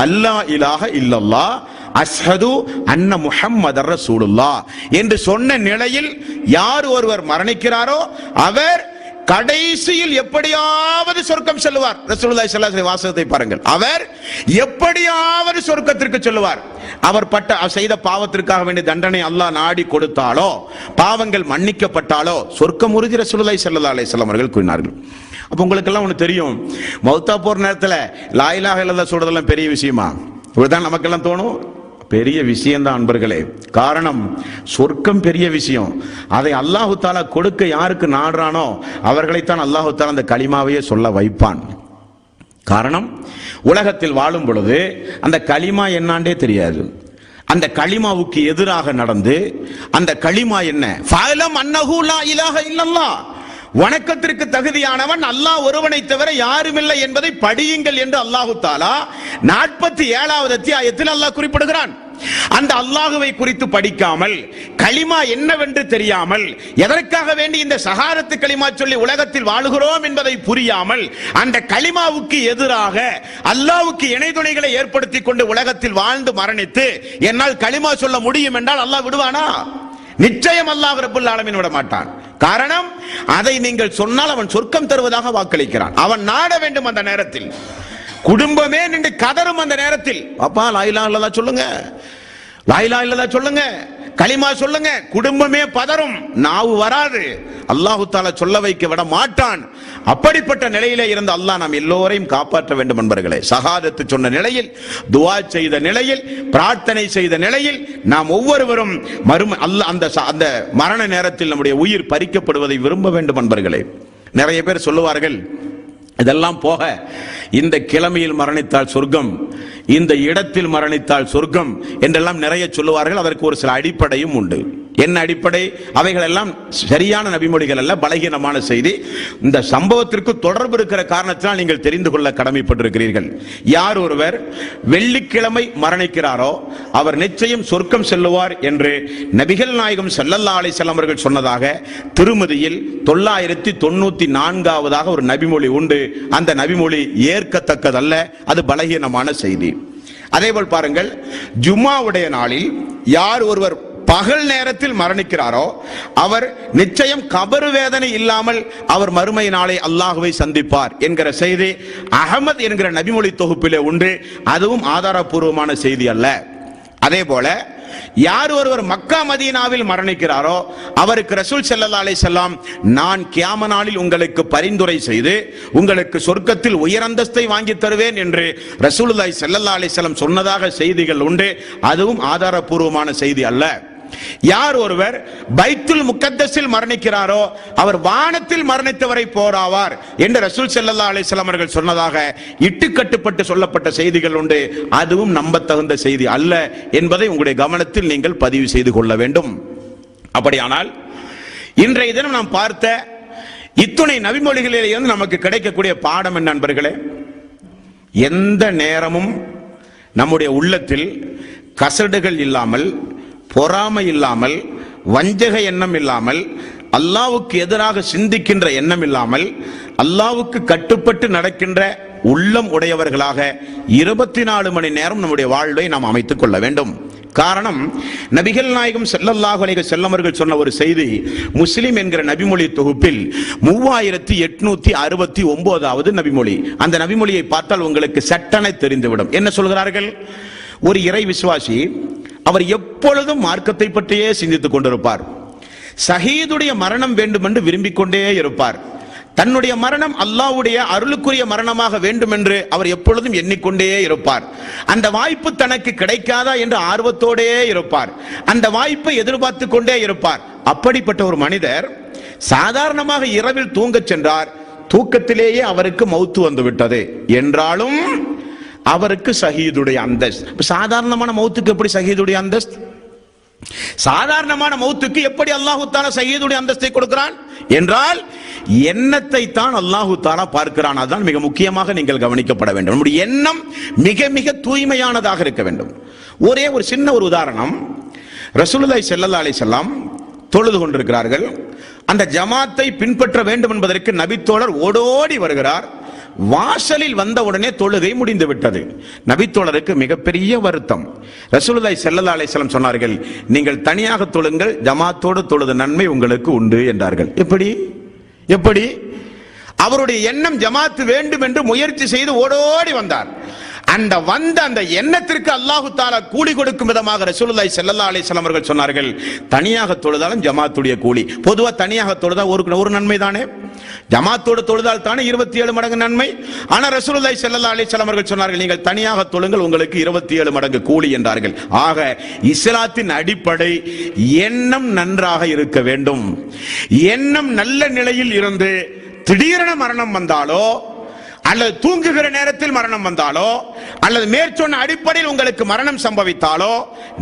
அல்லா இலாஹ இல்லல்லாஹ் அஷ்ஹது அன்ன முஹம்மதர் ரசூலுல்லாஹ் என்று சொன்ன நிலையில் யார் ஒருவர் மரணிக்கிறாரோ அவர் கடைசியில் எப்படியாவது சொர்க்கம் செல்வார். ரசூலுல்லாஹி ஸல்லல்லாஹு அலைஹி வாசகத்தை பாருங்கள், அவர் எப்படியாவது சொர்க்கத்திற்கு செல்வார். அவர் செய்த பாவத்திற்காக வேண்டிய தண்டனை அல்லாஹ் நாடி கொடுத்தாலோ, பாவங்கள் மன்னிக்கப்பட்டாலோ சொர்க்கம் உறுதி. ரசூலுல்லாஹி ஸல்லல்லாஹு அலைஹி வஸல்லம் அவர்கள் கூறினார்கள். அப்ப உங்களுக்கு எல்லாம் ஒன்று தெரியும், மௌத்தா போற நேரத்தில் லா இலாஹ இல்லல்லாஹ் சொல்றதெல்லாம் பெரிய விஷயமா? இப்படிதான் நமக்கெல்லாம் தோணும். பெரிய விஷயம்தான் அன்பர்களே. காரணம், சொர்க்கம் பெரிய விஷயம். அதை அல்லாஹு தாலா கொடுக்க யாருக்கு நாடுறானோ அவர்களைத்தான் அல்லாஹு தாலா அந்த கலிமாவையே சொல்ல வைப்பான். காரணம், உலகத்தில் வாழும் பொழுது அந்த கலிமா என்னாண்டே தெரியாது. அந்த கலிமாவுக்கு எதிராக நடந்து அந்த கலிமா என்ன, ஃபஅலம் அன்னஹு லா இலாஹ இல்லல்லாஹ், வணக்கத்திற்கு தகுதியானவன் அல்லாஹ் ஒருவனை தவிர யாருமில்லை என்பதை படியுங்கள் என்று அல்லாஹு தாலா 47வது அத்தியாயத்தில் அல்லாஹ் குறிப்பிடுகிறான். அந்த அல்லாஹுவை குறித்து படிக்காமல், கலிமா என்னவென்று தெரியாமல், எதற்காக வேண்டி இந்த ஷஹாதத்து கலிமா சொல்லி உலகத்தில் வாழுகிறோம் என்பதை புரியாமல், அந்த கலிமாவுக்கு எதிராக அல்லாஹ்வுக்கு இணை துணைகளை ஏற்படுத்திக் கொண்டு உலகத்தில் வாழ்ந்து மரணித்து என்னால் கலிமா சொல்ல முடியும் என்றால் அல்லாஹ் விடுவானா? நிச்சயம் அல்லாஹ் ரப்பல் ஆலமீன் விட மாட்டான். காரணம், அதை நீங்கள் சொன்னால் அவன் சொர்க்கம் தருவதாக வாக்களிக்கிறான். அவன் நாட வேண்டும். அந்த நேரத்தில் குடும்பமே நின்று கதறும். அந்த நேரத்தில் அப்பா லா இலாஹ இல்லல்லாஹ் சொல்லுங்க, லா இலாஹ இல்லல்லாஹ் சொல்லுங்க, கலிமா சொல்லுங்க, குடும்பமே பதறும், நாவு வராது, அல்லாஹு தாலா சொல்ல வைக்க விட மாட்டான். அப்படிப்பட்ட நிலையிலே இருந்த அல்லாஹ் நாம் எல்லோரையும் காப்பாற்ற வேண்டும் என்பர்களே. ஷஹாதத்து சொன்ன நிலையில், துஆ செய்த நிலையில், பிரார்த்தனை செய்த நிலையில் நாம் ஒவ்வொருவரும் அந்த மரண நேரத்தில் நம்முடைய உயிர் பறிக்கப்படுவதை விரும்ப வேண்டும் என்பர்களே. நிறைய பேர் சொல்லுவார்கள், இதெல்லாம் போக இந்த கிழமையில் மரணித்தால் சொர்க்கம், இந்த இடத்தில் மரணித்தால் சொர்க்கம் என்றெல்லாம் நிறைய சொல்லுவார்கள். அதற்கு ஒரு சில அடிப்படையும் உண்டு. என்ன அடிப்படை? அவைகள் எல்லாம் சரியான நபிமொழிகள் அல்ல, பலகீனமான செய்தி. இந்த சம்பவத்திற்கு தொடர்பு இருக்கிற காரணத்தினால் நீங்கள் தெரிந்து கொள்ள கடமைப்பட்டிருக்கிறீர்கள். யார் ஒருவர் வெள்ளிக்கிழமை மரணிக்கிறாரோ அவர் நிச்சயம் சொர்க்கம் செல்லுவார் என்று நபிகள் நாயகம் ஸல்லல்லாஹு அலைஹி வஸல்லம் அவர்கள் சொன்னதாக திருமதியில் 994வது ஒரு நபிமொழி உண்டு. அந்த நபிமொழி ஏற்கத்தக்கதல்ல, அது பலகீனமான செய்தி. அதேபோல் பாருங்கள், ஜும்மாவுடைய நாளில் யார் ஒருவர் பகல் நேரத்தில் மரணிக்கிறாரோ அவர் நிச்சயம் கபர் வேதனை இல்லாமல் அவர் மறுமை நாளை அல்லாஹ்வை சந்திப்பார் என்கிற செய்தி அஹமத் என்கிற நபிமொழி தொகுப்பிலே உண்டு. அதுவும் ஆதாரபூர்வமான செய்தி அல்ல. அதே போல யார் ஒருவர் மக்கா மதீனாவில் மரணிக்கிறாரோ அவருக்கு ரசூல் ஸல்லல்லாஹு அலைஹி வஸல்லம் நான் கியாம நாளில் உங்களுக்கு பரிந்துரை செய்து உங்களுக்கு சொர்க்கத்தில் உயர் அந்தஸ்தை வாங்கி தருவேன் என்று ரசூலுல்லாஹி ஸல்லல்லாஹு அலைஹி வஸல்லம் சொன்னதாக செய்திகள் உண்டு. அதுவும் ஆதாரபூர்வமான செய்தி அல்ல. யார் ஒருவர் பைத்துல் முகத்தஸில் மரணிக்கிறாரோ அவர் வானத்தில் மரணித்தவரை போராவார் என்று ரசூல் ஸல்லல்லாஹு அலைஹி வஸல்லம் அவர்கள் சொன்னதாக இட்டுக்கட்டுப்பட்டு சொல்லப்பட்ட செய்திகள் உண்டு. அதுவும் நம்பத்தகுந்த செய்தி அல்ல என்பதை உங்களுடைய கவனத்தில் நீங்கள் பதிவு செய்து கொள்ள வேண்டும். அப்படியானால் இன்றைய தினம் நாம் பார்த்த இத்துணை நபிமொழிகளிலிருந்து நமக்கு கிடைக்கக்கூடிய பாடம் என்ன நண்பர்களே? எந்த நேரமும் நம்முடைய உள்ளத்தில் கசடுகள் இல்லாமல், பொறாமை இல்லாமல், வஞ்சக எண்ணம் இல்லாமல், அல்லாஹ்வுக்கு எதிராக சிந்திக்கின்ற எண்ணம் இல்லாமல், அல்லாஹ்வுக்கு கட்டுப்பட்டு நடக்கின்ற உள்ளம் உடையவர்களாக 24 மணி நேரம் நம்முடைய வாழ்வை நாம் அமைத்துக் கொள்ள வேண்டும். காரணம், நபிகள் நாயகம் ஸல்லல்லாஹு அலைஹி வஸல்லம் அவர்கள் சொன்ன ஒரு செய்தி முஸ்லிம் என்கிற நபிமொழி தொகுப்பில் 3869வது நபிமொழி. அந்த நபிமொழியை பார்த்தால் உங்களுக்கு சட்டென தெரிந்துவிடும். என்ன சொல்கிறார்கள்? ஒரு இறை விசுவாசி அவர் எப்பொழுதும் மார்க்கத்தை பற்றியே சிந்தித்துக் கொண்டிருப்பார். ஷஹீதுடைய மரணம் வேண்டும் என்று விரும்பிக் கொண்டே இருப்பார். தன்னுடைய மரணம் அல்லாஹ்வுடைய அருளுக்குரிய மரணமாக வேண்டும் என்று அவர் எப்பொழுதும் எண்ணிக்கொண்டே இருப்பார். அந்த வாய்ப்பு தனக்கு கிடைக்காதா என்று ஆர்வத்தோடே இருப்பார். அந்த வாய்ப்பை எதிர்பார்த்து கொண்டே இருப்பார். அப்படிப்பட்ட ஒரு மனிதர் சாதாரணமாக இரவில் தூங்கச் சென்றார். தூக்கத்திலேயே அவருக்கு மௌத்து வந்து விட்டது என்றாலும் அவருக்கு ஷஹீதுடைய அந்தஸ்து. சாதாரணமான மௌத்துக்கு எப்படி ஷஹீதுடைய அந்தஸ்து? சாதாரணமான மௌத்துக்கு எப்படி அல்லாஹ் தஆலா ஷஹீதுடைய அந்தஸ்தை கொடுக்கிறான் என்றால் எண்ணத்தை தான் அல்லாஹ் தஆலா பார்க்கிறான். அதுதான் மிக முக்கியமாக நீங்கள் கவனிக்கப்பட வேண்டும். நம்முடைய எண்ணம் மிக மிக தூய்மையானதாக இருக்க வேண்டும். ஒரே ஒரு சின்ன ஒரு உதாரணம். ரசூலுல்லாஹி ஸல்லல்லாஹு அலைஹி வஸல்லம் தொழுது கொண்டிருக்கிறார்கள். அந்த ஜமாத்தை பின்பற்ற வேண்டும் என்பதற்கு நபித்தோழர் ஓடோடி வருகிறார். வாசலில் வந்தவுடனே தொழுகை முடிந்து விட்டது. நபித்தோழருக்கு மிகப்பெரிய வருத்தம். ரசூலுல்லாஹி ஸல்லல்லாஹு அலைஹி வஸல்லம் சொன்னார்கள், நீங்கள் தனியாக தொழுங்கள், ஜமாத்தோடு தொழுத நன்மை உங்களுக்கு உண்டு என்றார்கள். எப்படி அவருடைய எண்ணம் ஜமாத்து வேண்டும் என்று முயற்சி செய்து ஓடோடி வந்தார். அந்த எண்ணத்திற்கு அல்லாஹ் தஆலா கூலி கொடுக்கும் விதமாக ரசூலுல்லாஹி ஸல்லல்லாஹு அலைஹி வஸல்லம் அவர்கள் சொன்னார்கள், தனியாக தொழுதாலும் ஜமாத்துடைய கூலி. பொதுவா தனியாக தொழுதா ஒரு நன்மை தானே, ஜமாத்தோடு தொழுதால் தானே 27 மடங்கு நன்மை. ஆனா ரசூலுல்லாஹி ஸல்லல்லாஹு அலைஹி வஸல்லம் அவர்கள் சொன்னார்கள், நீங்கள் தனியாக தொழுங்கள், உங்களுக்கு 27 மடங்கு கூலி என்றார்கள். ஆக இஸ்லாத்தின் அடிப்படை எண்ணம் நன்றாக இருக்க வேண்டும். எண்ணம் நல்ல நிலையில் இருந்து திடீரென மரணம் வந்தாலோ அல்லது தூங்குகிற நேரத்தில் மரணம் வந்தாலோ அல்லது மேற்சொன்ன அடிப்படையில் உங்களுக்கு மரணம் சம்பவித்தாலோ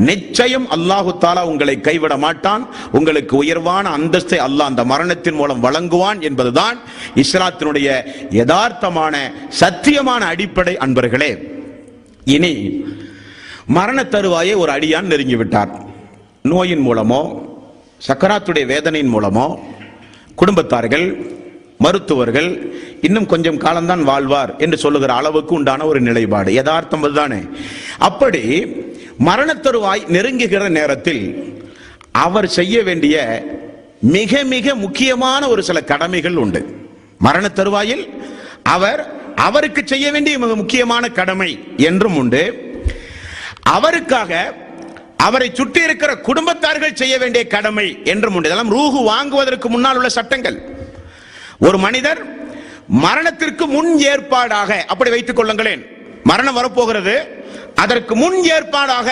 நிச்சயம் அல்லாஹ் தஆலா உங்களை கைவிட மாட்டான். உங்களுக்கு உயர்வான அந்தஸ்தை அல்லாஹ் அந்த மரணத்தின் மூலம் வழங்குவான் என்பதுதான் இஸ்லாத்தினுடைய யதார்த்தமான சத்தியமான அடிப்படை. அன்பர்களே, இனி மரண தருவாயை ஒரு அடியான் நெருங்கிவிட்டார். நோயின் மூலமோ சக்கராத்துடைய வேதனையின் மூலமோ குடும்பத்தார்கள், மருத்துவர்கள் இன்னும் கொஞ்சம் காலம்தான் வாழ்வார் என்று சொல்லுகிற அளவுக்கு உண்டான ஒரு நிலைப்பாடு யதார்த்தம் அதுதானே. அப்படி மரண தருவாய் நெருங்குகிற நேரத்தில் அவர் செய்ய வேண்டிய மிக மிக முக்கியமான ஒரு சில கடமைகள் உண்டு. மரண தருவாயில் அவருக்கு செய்ய வேண்டிய மிக முக்கியமான கடமை என்றும் உண்டு. அவருக்காக அவரை சுற்றி இருக்கிற குடும்பத்தார்கள் செய்ய வேண்டிய கடமை என்றும் உண்டு. இதெல்லாம் ரூஹு வாங்குவதற்கு முன்னால் உள்ள சட்டங்கள். ஒரு மனிதர் மரணத்திற்கு முன் ஏற்பாடாக, அப்படி வைத்துக் கொள்ளுங்களேன், மரணம் வரப்போகிறது, அதற்கு முன் ஏற்பாடாக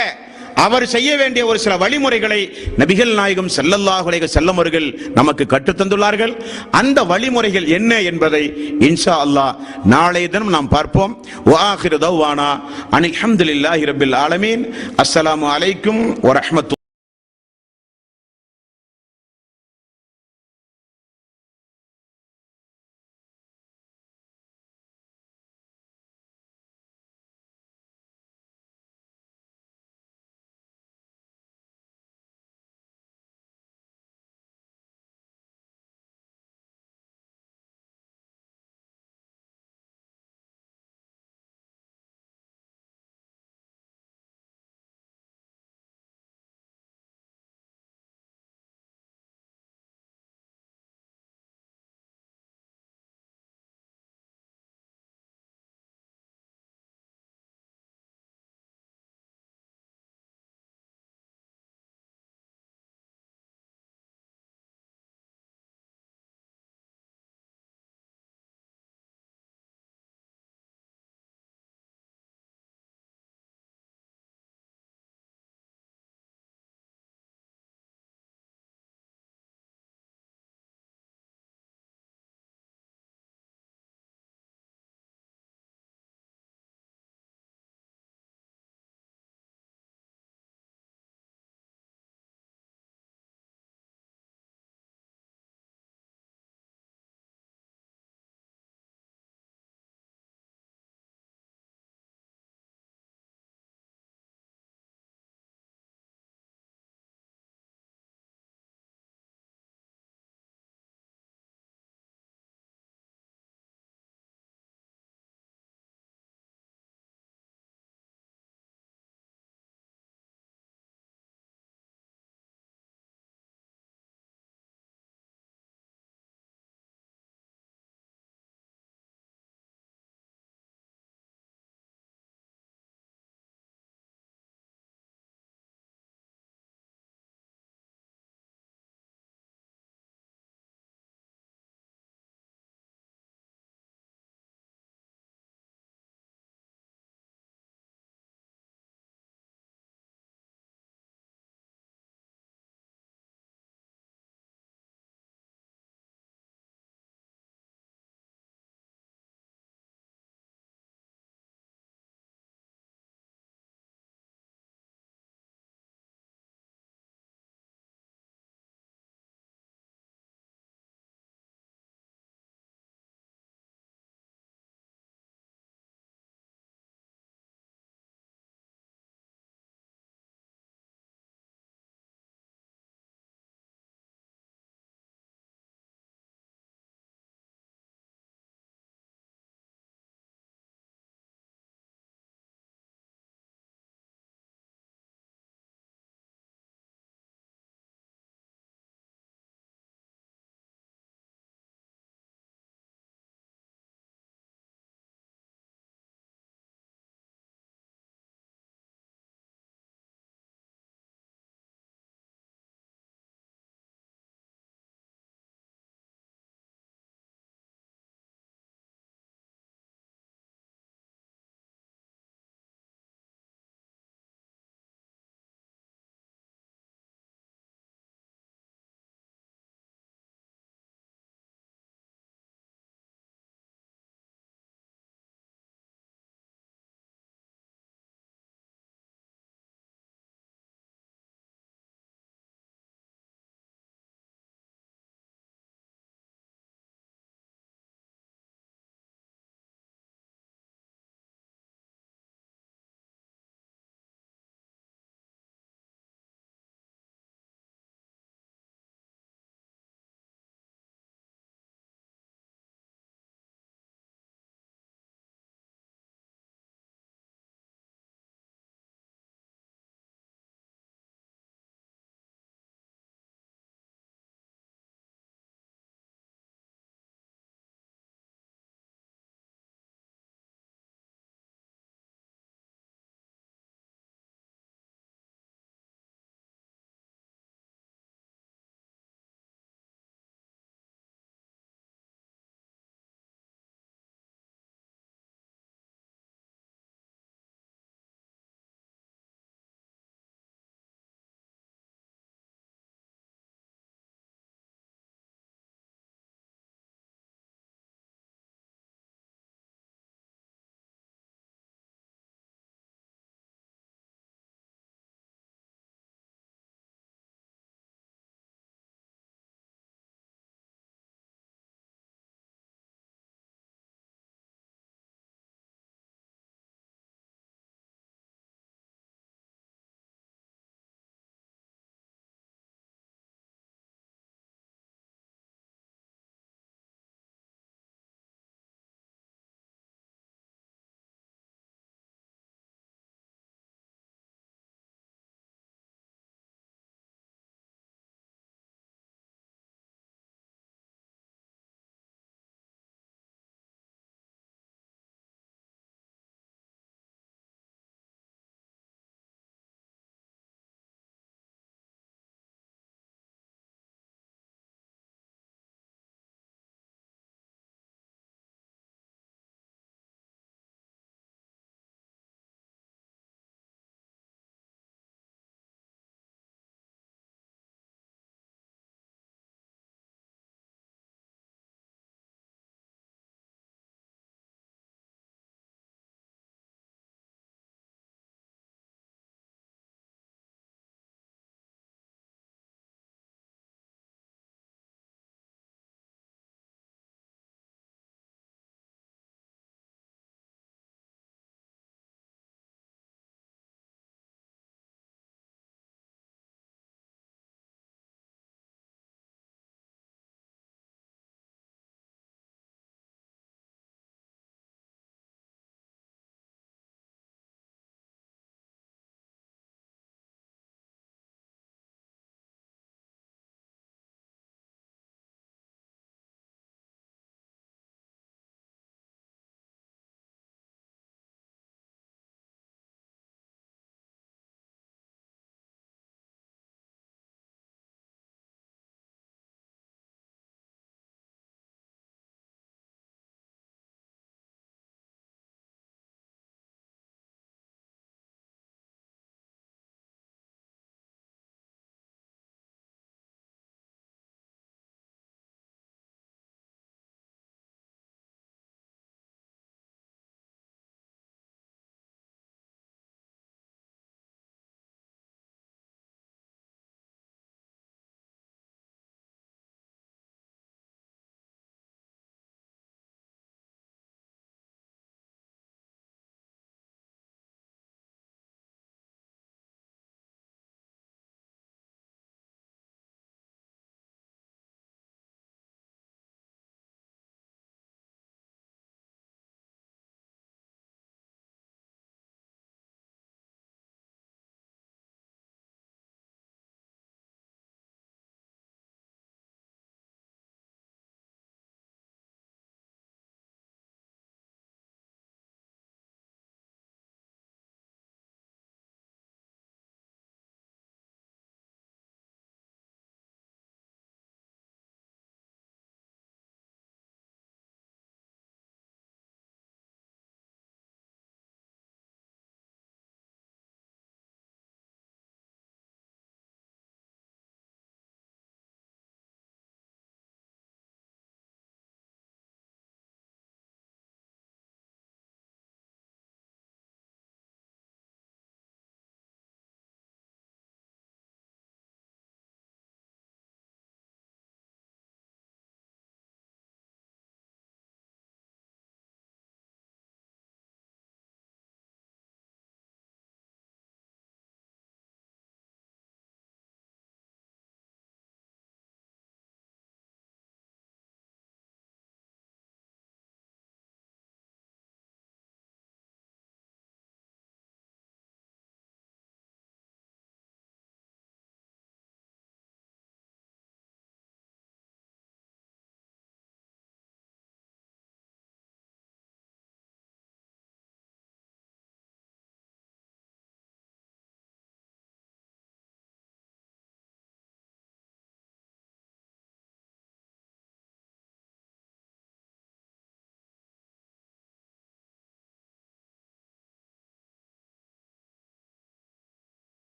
அவர் செய்ய வேண்டிய ஒரு சில வழிமுறைகளை நபிகள் நாயகம் ஸல்லல்லாஹு அலைஹி வஸல்லம் அவர்கள் நமக்கு கற்றுத் தந்துள்ளார்கள். அந்த வழிமுறைகள் என்ன என்பதை இன்ஷா அல்லாஹ் நாளைய தினம் நாம் பார்ப்போம். வஆகிரு தஅவானா அனில் ஹம்துலில்லாஹி ரப்பில் ஆலமீன். அஸ்ஸலாமு அலைக்கும் வ ரஹ்மத்துல்லாஹி